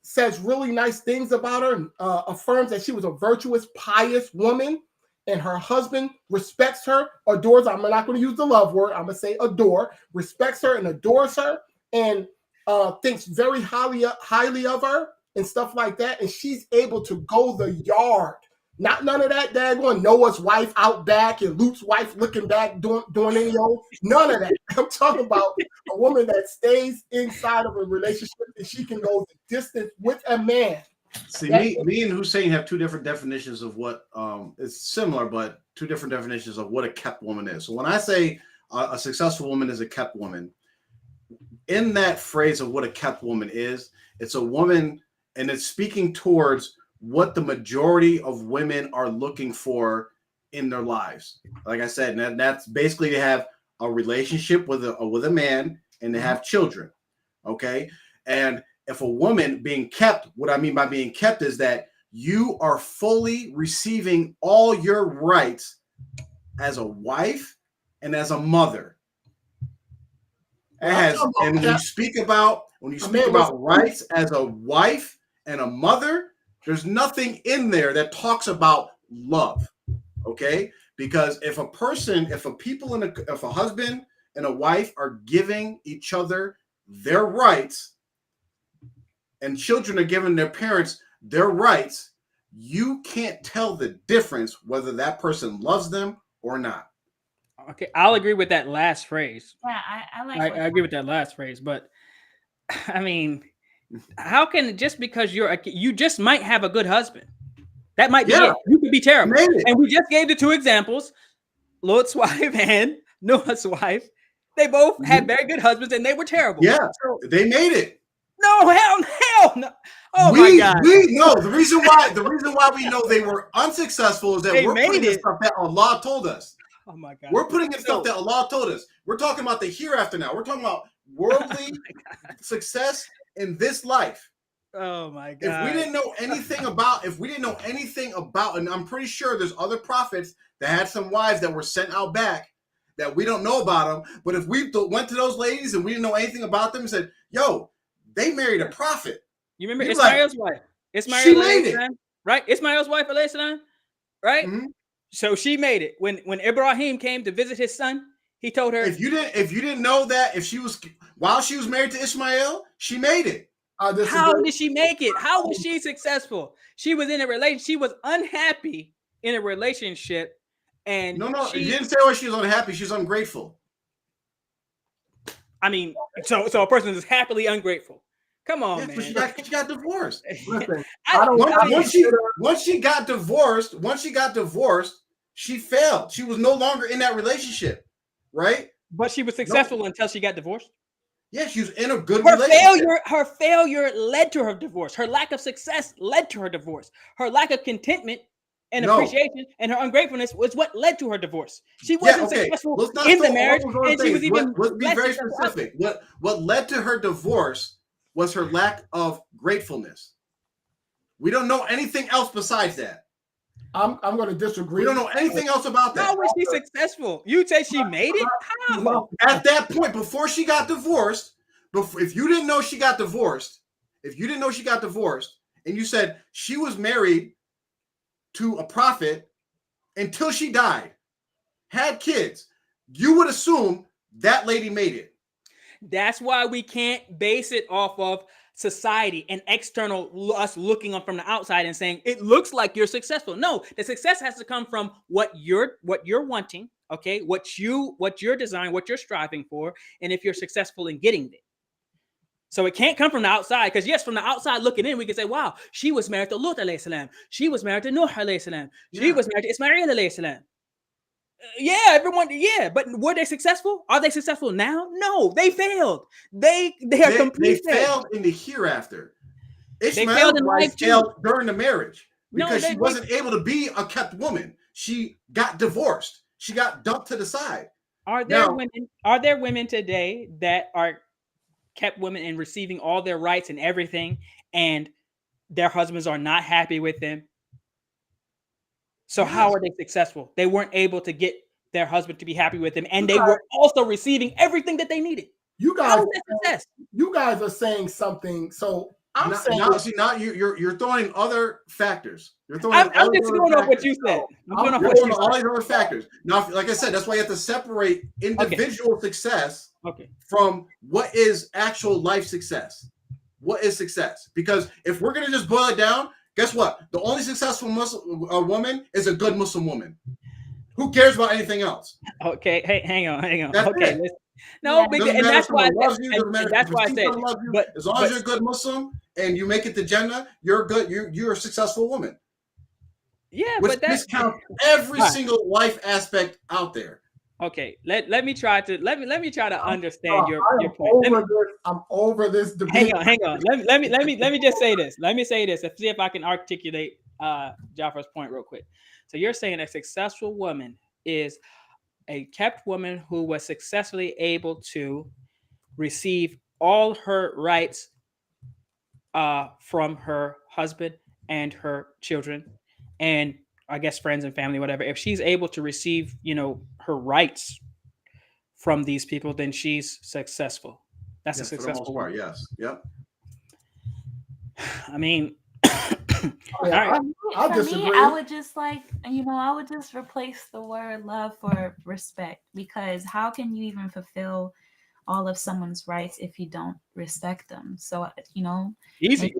says really nice things about her, affirms that she was a virtuous, pious woman, and her husband respects her, adores, I'm not going to use the love word, I'm going to say adore, respects her and adores her, and thinks very highly of her and stuff like that, and she's able to go the yard Not none of that daggone Noah's wife out back and Luke's wife looking back doing any old. None of that. I'm talking about a woman that stays inside of a relationship and she can go the distance with a man. See, me and Hussein have two different definitions of what it's similar, but two different definitions of what a kept woman is. So when I say a successful woman is a kept woman, in that phrase of what a kept woman is, it's a woman, and it's speaking towards what the majority of women are looking for in their lives. Like I said, that's basically to have a relationship with a man and to have children. Okay. And if a woman being kept, what I mean by being kept is that you are fully receiving all your rights as a wife and as a mother. And when you speak about rights as a wife and a mother, there's nothing in there that talks about love, okay? Because if a husband and a wife are giving each other their rights, and children are giving their parents their rights, you can't tell the difference whether that person loves them or not. Okay, I'll agree with that last phrase. Yeah, I agree with that last phrase, but I mean, how can just because you just might have a good husband, that might be it. You could be terrible, and we just gave the two examples: Lot's wife and Noah's wife. They both had very good husbands, and they were terrible. Yeah, they made it. No, hell no. Oh my God. We know the reason why we know they were unsuccessful is that we're putting in stuff that Allah told us. Oh my God. We're putting in stuff that Allah told us. We're talking about the hereafter now. We're talking about worldly success in this life. Oh my God. If we didn't know anything about, and I'm pretty sure there's other prophets that had some wives that were sent out back that we don't know about them. But if we went to those ladies and we didn't know anything about them and said, yo, they married a prophet. You remember Ismail's wife? She made it. Right? Ismail's wife, alayhi salam, right? Mm-hmm. So she made it. When Ibrahim came to visit his son, he told her, if you didn't know that, while she was married to Ishmael, she made it. How did she make it? How was she successful? She was in a relationship. She was unhappy in a relationship. And no, you didn't say why she was unhappy. She was ungrateful. I mean, so a person is happily ungrateful. Come on, man. But she got divorced. Listen, once she got divorced, she failed. She was no longer in that relationship, right? But she was successful until she got divorced. Yeah, she was in a good relationship. Her failure led to her divorce. Her lack of success led to her divorce. Her lack of contentment and appreciation and her ungratefulness was what led to her divorce. She wasn't successful in the marriage, and she was even. Let's be very specific. What led to her divorce was her lack of gratefulness. We don't know anything else besides that. I'm going to disagree. We don't know anything else about that. How was she successful? You say she made it? How? At that point, before she got divorced, if you didn't know she got divorced, and you said she was married to a prophet until she died, had kids, you would assume that lady made it. That's why we can't base it off of society and external us looking on from the outside and saying it looks like you're successful. No, the success has to come from what you're wanting, okay? What you're designed, what you're striving for, and if you're successful in getting it. So it can't come from the outside, because yes, from the outside looking in, we can say, wow, she was married to Lut alayhi salam. She was married to Nuh alayhi salam. She was married to Ismail alayhi salam. But were they successful? Are they successful now? No, they failed. They failed in the hereafter. Ishmael's wife failed during the marriage because she wasn't able to be a kept woman. She got divorced. She got dumped to the side. Are there women today that are kept women and receiving all their rights and everything, and their husbands are not happy with them? So how are they successful? They weren't able to get their husband to be happy with them, and they were also receiving everything that they needed. You guys are saying something. So I'm saying you're throwing other factors. I'm just going off what you said. I'm going off all these other factors. Now, like I said, that's why you have to separate individual success from what is actual life success. What is success? Because if we're going to just boil it down, Guess what? The only successful Muslim woman is a good Muslim woman. Who cares about anything else? Okay, hey, hang on. That's Okay, it. no, Yeah. because, Doesn't and matter that's if why, someone loves you, doesn't matter and that's if why I you said, love you. but As long as you're a good Muslim and you make it to Jannah, you're good. You're a successful woman. yeah, Which but that's discounts every Right. single life aspect out there. okay. Let me try to understand your point. I'm over this debate. Hang on. Let me just say this. Let me say this and see if I can articulate Jaffar's point real quick. So you're saying a successful woman is a kept woman who was successfully able to receive all her rights from her husband and her children, and I guess friends and family, whatever. If she's able to receive, her rights from these people, then she's successful. That's a For the most successful part, woman. yes. Yep. I mean, All right, I'll For disagree. me, I would just I would just replace the word love for respect, because how can you even fulfill all of someone's rights if you don't respect them? So, easy.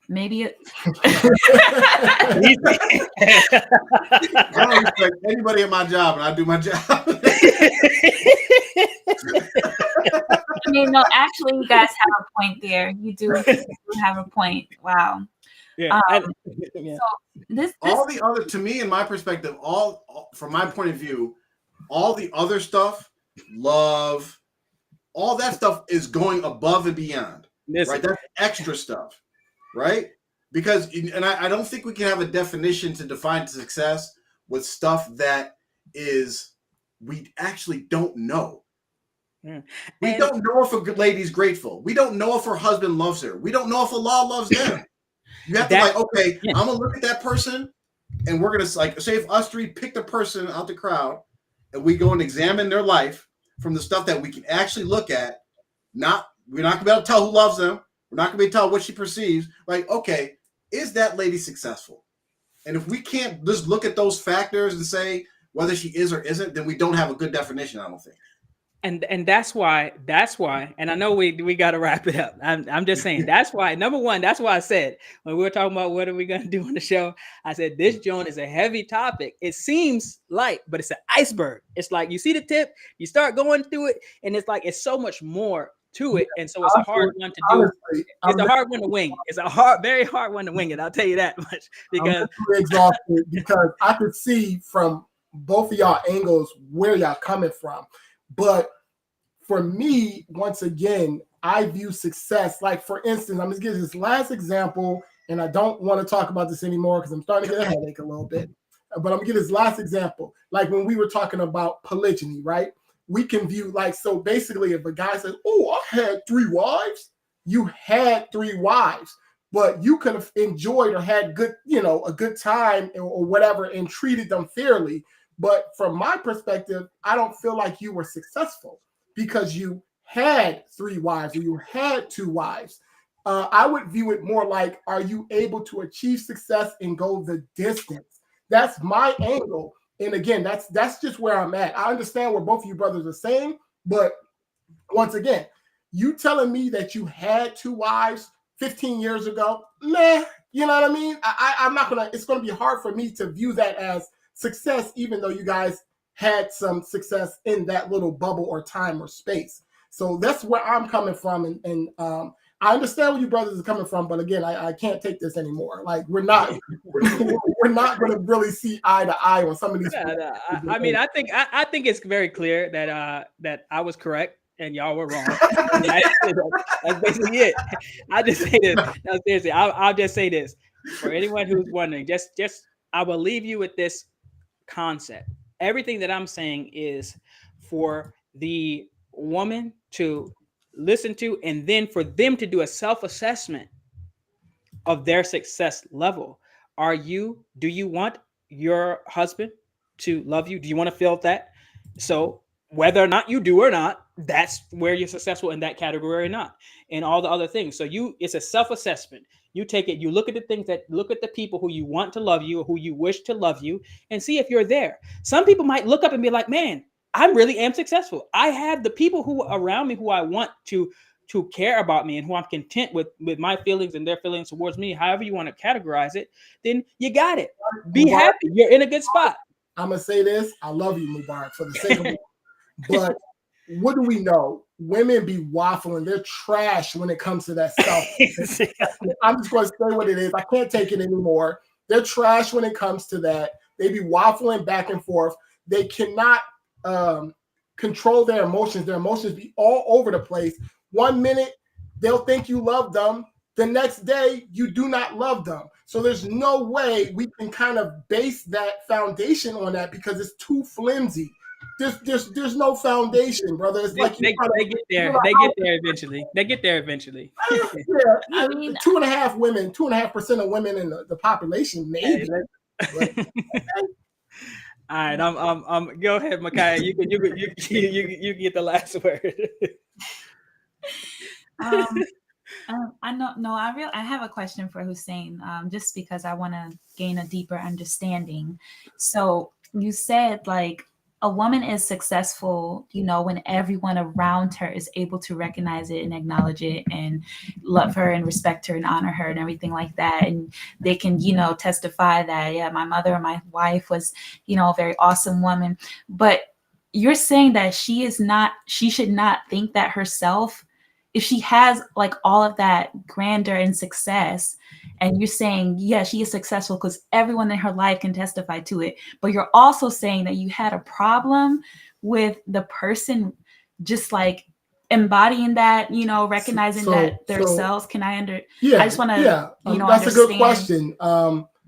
maybe it, I don't respect anybody at my job, and I do my job. no, actually, you guys have a point there. You do have a point. Wow. Yeah. This All the other, to me, in my perspective, all from my point of view, all the other stuff, love, all that stuff is going above and beyond. Right? That's extra stuff, right? Because, and I don't think we can have a definition to define success with stuff that is, we actually don't know. Yeah. We don't know if a good lady's grateful. We don't know if her husband loves her. We don't know if Allah loves them. You have to okay, I'm gonna look at that person, and we're gonna say if us three picked a person out the crowd, and we go and examine their life from the stuff that we can actually look at. We're not gonna be able to tell who loves them. We're not gonna be able to tell what she perceives. Like, okay, is that lady successful? And if we can't just look at those factors and say whether she is or isn't, then we don't have a good definition, I don't think. And that's why, and I know we got to wrap it up. I'm just saying, that's why, number one, that's why I said, when we were talking about what are we going to do on the show, I said, this joint is a heavy topic. It seems light, but it's an iceberg. It's like, you see the tip, you start going through it, and it's like, it's so much more to it. And so it's a hard one to do. Honestly, It's a hard one to wing. It's a very hard one to wing it. I'll tell you that much, because I'm exhausted because I could see from both of y'all angles where y'all coming from. But for me, once again, I view success, like, for instance, I'm just giving this last example, and I don't want to talk about this anymore because I'm starting to get a headache a little bit. But I'm gonna give this last example. Like when we were talking about polygyny, right? We can view, like, so basically if a guy says, oh, I had 3 wives, you had 3 wives, but you could have enjoyed or had good, a good time or whatever and treated them fairly. But from my perspective, I don't feel like you were successful because you had 3 wives or you had 2 wives. I would view it more like, are you able to achieve success and go the distance? That's my angle. And again, that's just where I'm at. I understand what both of you brothers are saying, but once again, you telling me that you had 2 wives 15 years ago, meh, you know what I mean? I'm not gonna, it's gonna be hard for me to view that as success, even though you guys had some success in that little bubble or time or space. So that's where I'm coming from. And I understand where you brothers are coming from, but again, I can't take this anymore. Like, we're not going to really see eye to eye on some of these. I mean, I think it's very clear that I was correct and y'all were wrong. That's basically it. I just say this. No, seriously, I'll just say this for anyone who's wondering. Just I will leave you with this concept. Everything that I'm saying is for the woman to listen to, and then for them to do a self-assessment of their success level. Do you want your husband to love you? Do you want to feel that? So whether or not you do or not, that's where you're successful in that category or not, and all the other things. So it's a self-assessment. You take it, you look at the people who you want to love you, or who you wish to love you, and see if you're there. Some people might look up and be like, man, I really am successful. I have the people who are around me who I want to to care about me and who I'm content with my feelings and their feelings towards me, however you want to categorize it, then you got it. Be happy. You're in a good spot. I'm gonna say this. I love you, Mubarak, for the sake of it. But what do we know? Women be waffling. They're trash when it comes to that stuff. I'm just going to say what it is. I can't take it anymore. They're trash when it comes to that. They be waffling back and forth. They cannot control their emotions. Their emotions be all over the place. 1 minute, they'll think you love them. The next day, you do not love them. So there's no way we can kind of base that foundation on that because it's too flimsy. There's no foundation, brother. It's like they get there. They get there eventually. They get there eventually. Yeah, I mean, 2.5% of women in the population, maybe. All right, I'm. Go ahead, Micaiah. You can get the last word. I know. No, I have a question for Hussein. Just because I want to gain a deeper understanding. So you said like a woman is successful, when everyone around her is able to recognize it and acknowledge it and love her and respect her and honor her and everything like that. And they can, testify that, yeah, my mother or my wife was, a very awesome woman. But you're saying that she should not think that herself, if she has like all of that grandeur and success, and you're saying, yeah, she is successful because everyone in her life can testify to it. But you're also saying that you had a problem with the person just like embodying that, recognizing that themselves. Can I Yeah, I just want to, that's understand. a good question.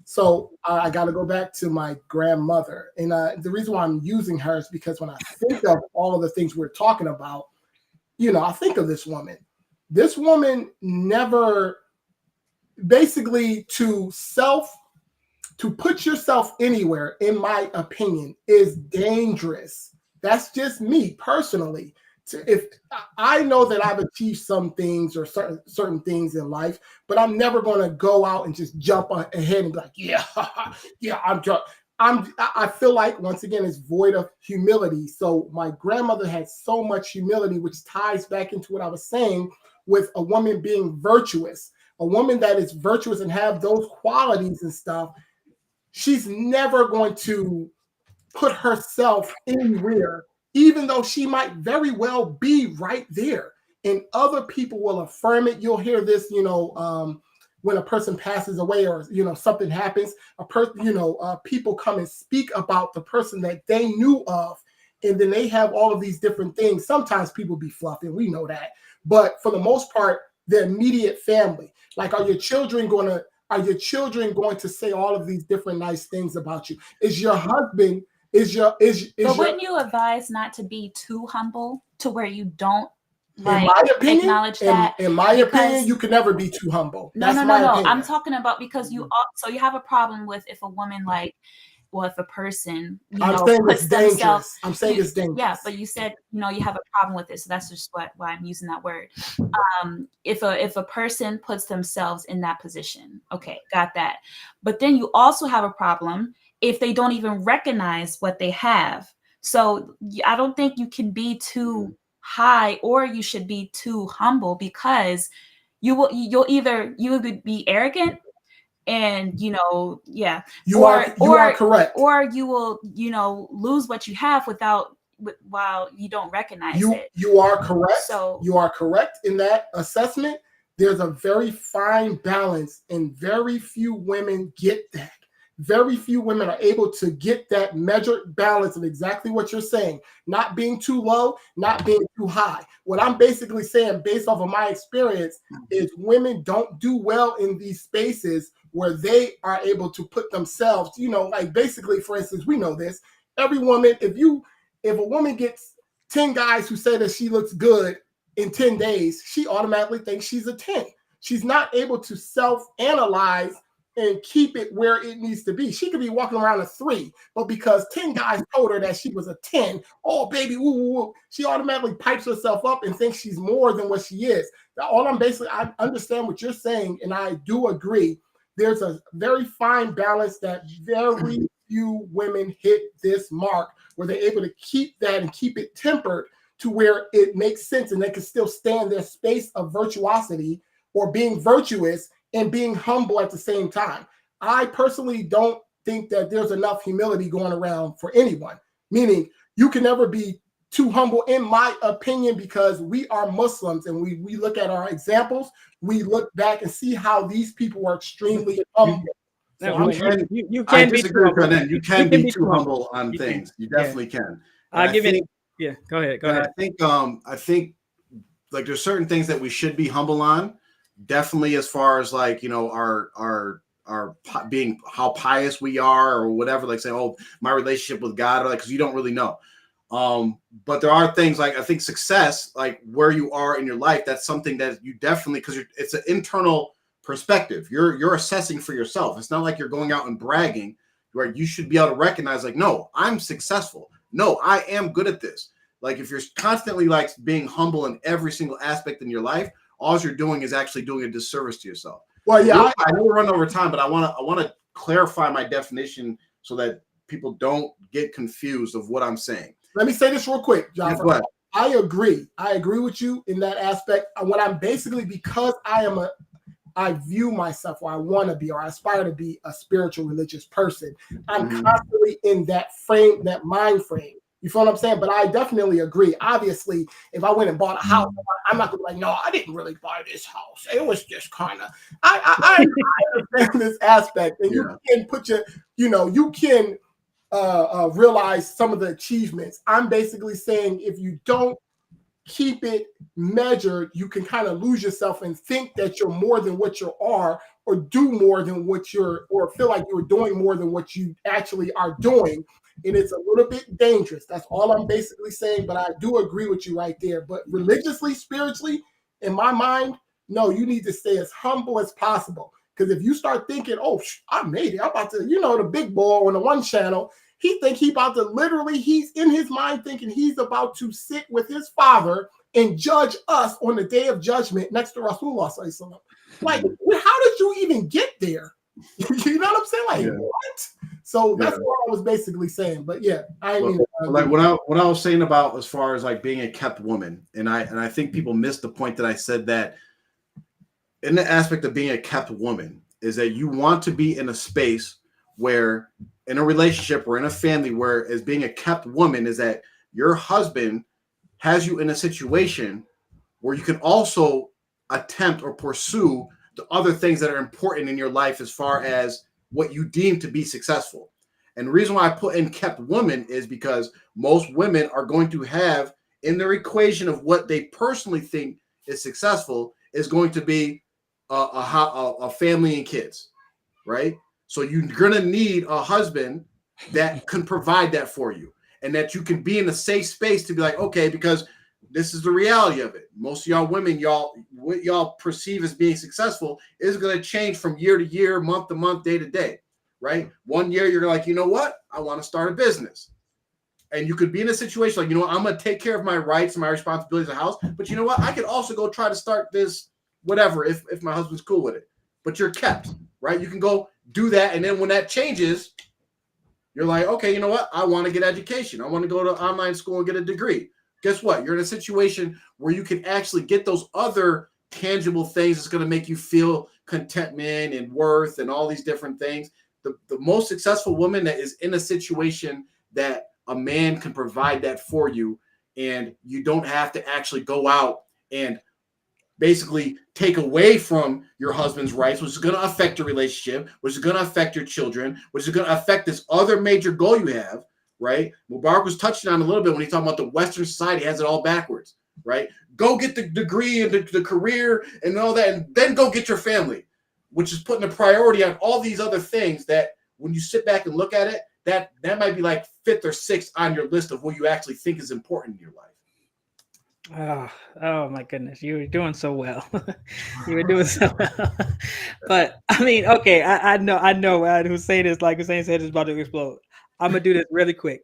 So I got to go back to my grandmother. And the reason why I'm using her is because when I think of all of the things we're talking about, I think of this woman. This woman never, basically to put yourself anywhere, in my opinion, is dangerous. That's just me personally. If I know that I've achieved some things or certain things in life, but I'm never going to go out and just jump ahead and be like, yeah, I'm drunk. I feel like, once again, it's void of humility. So my grandmother had so much humility, which ties back into what I was saying with a woman being virtuous. A woman that is virtuous and have those qualities and stuff, she's never going to put herself anywhere, even though she might very well be right there. And other people will affirm it. You'll hear this, when a person passes away or something happens, people come and speak about the person that they knew of, and then they have all of these different things. Sometimes people be fluffing, we know that, but for the most part, the immediate family. Like, are your children going to say all of these different nice things about you? Is your husband? But wouldn't you advise not to be too humble to where you don't? Like, in my opinion, acknowledge that. In my opinion, you can never be too humble. No. I'm talking about because you have a problem with if a woman if a person puts themselves. I'm saying it's dangerous. Yeah, but you said you have a problem with it, so that's just why I'm using that word. If a person puts themselves in that position, okay, got that. But then you also have a problem if they don't even recognize what they have. So I don't think you can be too high or you should be too humble, because you'll either be arrogant and you are correct, or you will lose what you have while you don't recognize it. You are correct. So you are correct in that assessment. There's a very fine balance, and very few women get that. Very few women are able to get that measured balance of exactly what you're saying, not being too low, not being too high. What I'm basically saying, based off of my experience, is women don't do well in these spaces where they are able to put themselves, like, basically, for instance, we know this. Every woman, if a woman gets 10 guys who say that she looks good in 10 days, she automatically thinks she's a 10. She's not able to self-analyze and keep it where it needs to be. She could be walking around a 3, but because 10 guys told her that she was a 10, oh baby, woo, she automatically pipes herself up and thinks she's more than what she is. I understand what you're saying, and I do agree. There's a very fine balance that very few women hit this mark where they're able to keep that and keep it tempered to where it makes sense and they can still stand their space of virtuosity or being virtuous and being humble at the same time. I personally don't think that there's enough humility going around for anyone, meaning you can never be too humble, in my opinion, because we are Muslims and we look at our examples, we look back and see how these people were extremely humble. So No, you can be too humble. You can be too humble on things. You definitely can. I'll give it. Yeah, go ahead. Go ahead. I think like there's certain things that we should be humble on. Definitely, as far as like, you know, our being how pious we are or whatever, like say, oh, my relationship with God, or like, because you don't really know. But there are things like I think success, like where you are in your life, that's something that you definitely, because it's an internal perspective. You're assessing for yourself. It's not like you're going out and bragging, where you should be able to recognize like, no, I'm successful. No, I am good at this. Like if you're constantly like being humble in every single aspect in your life, all you're doing is actually doing a disservice to yourself. Well, yeah, I know we're running over time, but I want to clarify my definition so that people don't get confused of what I'm saying. Let me say this real quick, John. Yeah, I agree with you in that aspect. What I'm basically, because I view myself, or I want to be, or I aspire to be a spiritual religious person. I'm constantly in that frame, that mind frame. You feel what I'm saying? But I definitely agree. Obviously, if I went and bought a house, I'm not gonna be like, no, I didn't really buy this house. It was just kind of. I understand this aspect, and you can put your, you can realize some of the achievements. I'm basically saying if you don't keep it measured, you can kind of lose yourself and think that you're more than what you are, or do more than what you're, or feel like you're doing more than what you actually are doing. And it's a little bit dangerous. That's all I'm basically saying. But I do agree with you right there. But religiously, spiritually, in my mind, no, you need to stay as humble as possible. Because if you start thinking, oh, I made it, I'm about to, the big boy on the one channel, he's about to literally, he's in his mind thinking he's about to sit with his father and judge us on the day of judgment next to Rasulullah. Like, how did you even get there? You know what I'm saying? Like, what? So that's what I was basically saying. But yeah, like what I was saying about as far as like being a kept woman, and I think people missed the point that I said that in the aspect of being a kept woman is that you want to be in a space where, in a relationship or in a family, where as being a kept woman is that your husband has you in a situation where you can also attempt or pursue the other things that are important in your life as far as what you deem to be successful. And the reason why I put in kept woman is because most women are going to have in their equation of what they personally think is successful is going to be a family and kids, right? So you're going to need a husband that can provide that for you, and that you can be in a safe space to be like, okay, because this is the reality of it. Most of y'all women, what y'all perceive as being successful is going to change from year to year, month to month, day to day, right? One year you're like, you know what? I want to start a business. And you could be in a situation like, you know what? I'm going to take care of my rights and my responsibilities in the house. But you know what? I could also go try to start this, whatever, if my husband's cool with it. But you're kept, right? You can go do that. And then when that changes, you're like, okay, you know what? I want to get education. I want to go to online school and get a degree. Guess what? You're in a situation where you can actually get those other tangible things that's going to make you feel contentment and worth and all these different things. The most successful woman that is in a situation that a man can provide that for you, and you don't have to actually go out and basically take away from your husband's rights, which is going to affect your relationship, which is going to affect your children, which is going to affect this other major goal you have, right? Mubarak was touching on a little bit when he talked about the Western society has it all backwards, right? Go get the degree and the career and all that, and then go get your family, which is putting a priority on all these other things that when you sit back and look at it, that might be like 5th or 6th on your list of what you actually think is important in your life. Oh my goodness, you were doing so well. You were doing so well. But I mean, okay, I know Hussein is like Hussein said, is about to explode. I'm gonna do this really quick.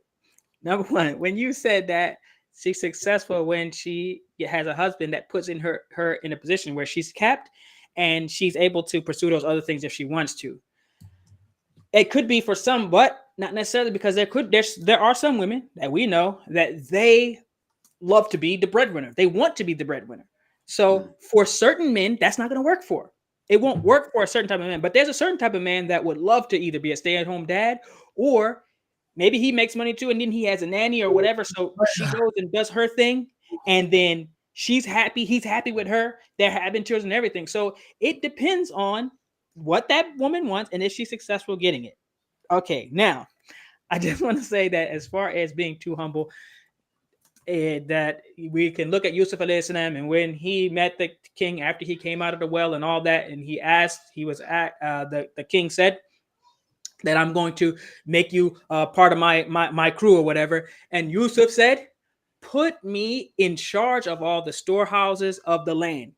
Number one, when you said that she's successful when she has a husband that puts her in a position where she's kept and she's able to pursue those other things if she wants to. It could be for some, but not necessarily, because there are some women that we know that they love to be the breadwinner. They want to be the breadwinner. So for certain men, that's not going to work for. It won't work for a certain type of man. But there's a certain type of man that would love to either be a stay-at-home dad, or maybe he makes money too, and then he has a nanny or whatever. So she goes and does her thing, and then she's happy. He's happy with her. They're having children and everything. So it depends on what that woman wants and if she's successful getting it. Okay, now I just want to say that as far as being too humble, that we can look at Yusuf alayhi salam, and when he met the king after he came out of the well and all that, and the king said that I'm going to make you part of my crew or whatever, and Yusuf said, put me in charge of all the storehouses of the land.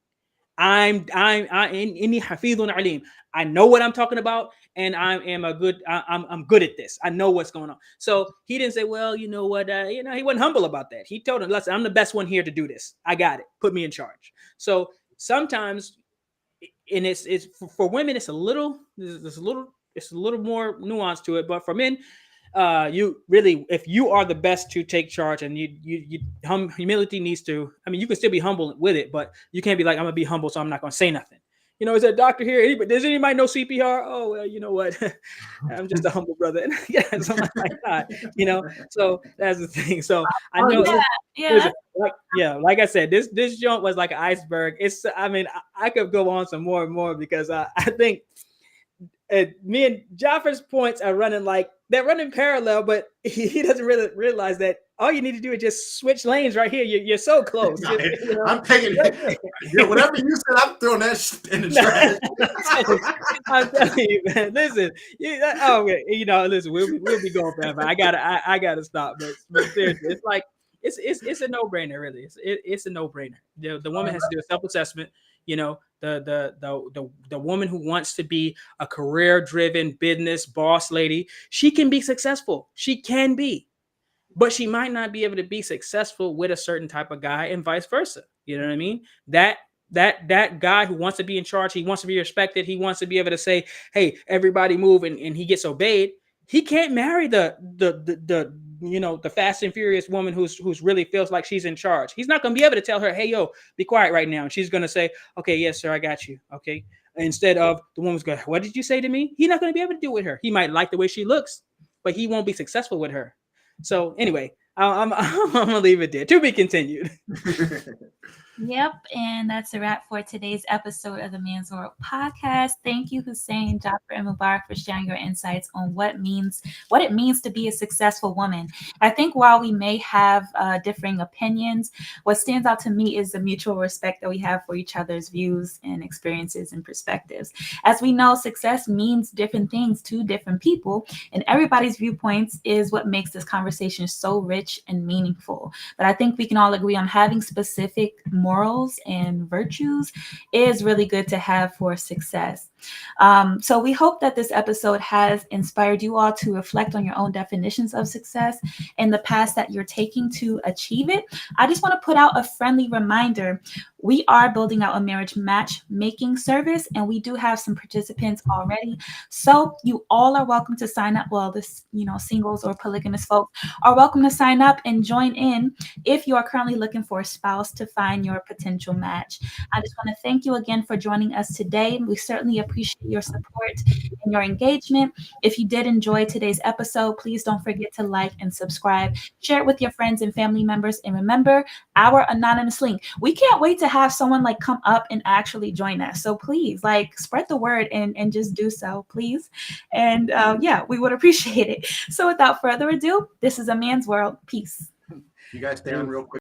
I'm inni hafidun alim. I know what I'm talking about, and I'm good at this. I know what's going on. So he didn't say, well, you know what, he wasn't humble about that. He told him, listen, I'm the best one here to do this. I got it. Put me in charge. So sometimes, and it's for women, it's a little more nuance to it, but for men, you really, if you are the best to take charge, and humility needs to, I mean, you can still be humble with it, but you can't be like, I'm gonna be humble, so I'm not gonna say nothing. Is there a doctor here? Does anybody know CPR? Oh, well, you know what? I'm just a humble brother. Yeah, something like that. So that's the thing. So I know, like I said, this joint was like an iceberg. I could go on some more and more, because I think me and Jaffer's points are they're running parallel, but he doesn't really realize that all you need to do is just switch lanes right here. You're so close. I'm taking it. Whatever you said, I'm throwing that shit in the trash. I'm telling you, man. Listen, listen. We'll be going forever. I gotta stop. But seriously, it's like it's a no-brainer. Really, it's a no-brainer. The woman has to do a self-assessment. The woman who wants to be a career-driven business boss lady, she can be successful. She can be, but she might not be able to be successful with a certain type of guy, and vice versa. You know what I mean? That guy who wants to be in charge, he wants to be respected, he wants to be able to say, hey, everybody move, and he gets obeyed. He can't marry the fast and furious woman who's really feels like she's in charge. He's not going to be able to tell her, hey, yo, be quiet right now. And she's going to say, okay, yes, sir, I got you. Okay. Instead of the woman's going, what did you say to me? He's not going to be able to do it with her. He might like the way she looks, but he won't be successful with her. So anyway, I'm going to leave it there. To be continued. Yep, and that's a wrap for today's episode of the Man's World podcast. Thank you, Hussein, Jaffer, and Mubarak, for sharing your insights on what it means to be a successful woman. I think while we may have differing opinions, what stands out to me is the mutual respect that we have for each other's views and experiences and perspectives. As we know, success means different things to different people, and everybody's viewpoints is what makes this conversation so rich and meaningful. But I think we can all agree on having specific morals and virtues is really good to have for success. So we hope that this episode has inspired you all to reflect on your own definitions of success and the paths that you're taking to achieve it. I just want to put out a friendly reminder. We are building out a marriage matchmaking service, and we do have some participants already. So you all are welcome to sign up. Well, singles or polygamous folks are welcome to sign up and join in if you are currently looking for a spouse to find your potential match. I just want to thank you again for joining us today. We certainly appreciate your support and your engagement. If you did enjoy today's episode, please don't forget to like and subscribe. Share it with your friends and family members. And remember, our anonymous link. We can't wait to have someone come up and actually join us. So please spread the word and just do so, please. And we would appreciate it. So without further ado, this is A Man's World. Peace. You guys stay on real quick.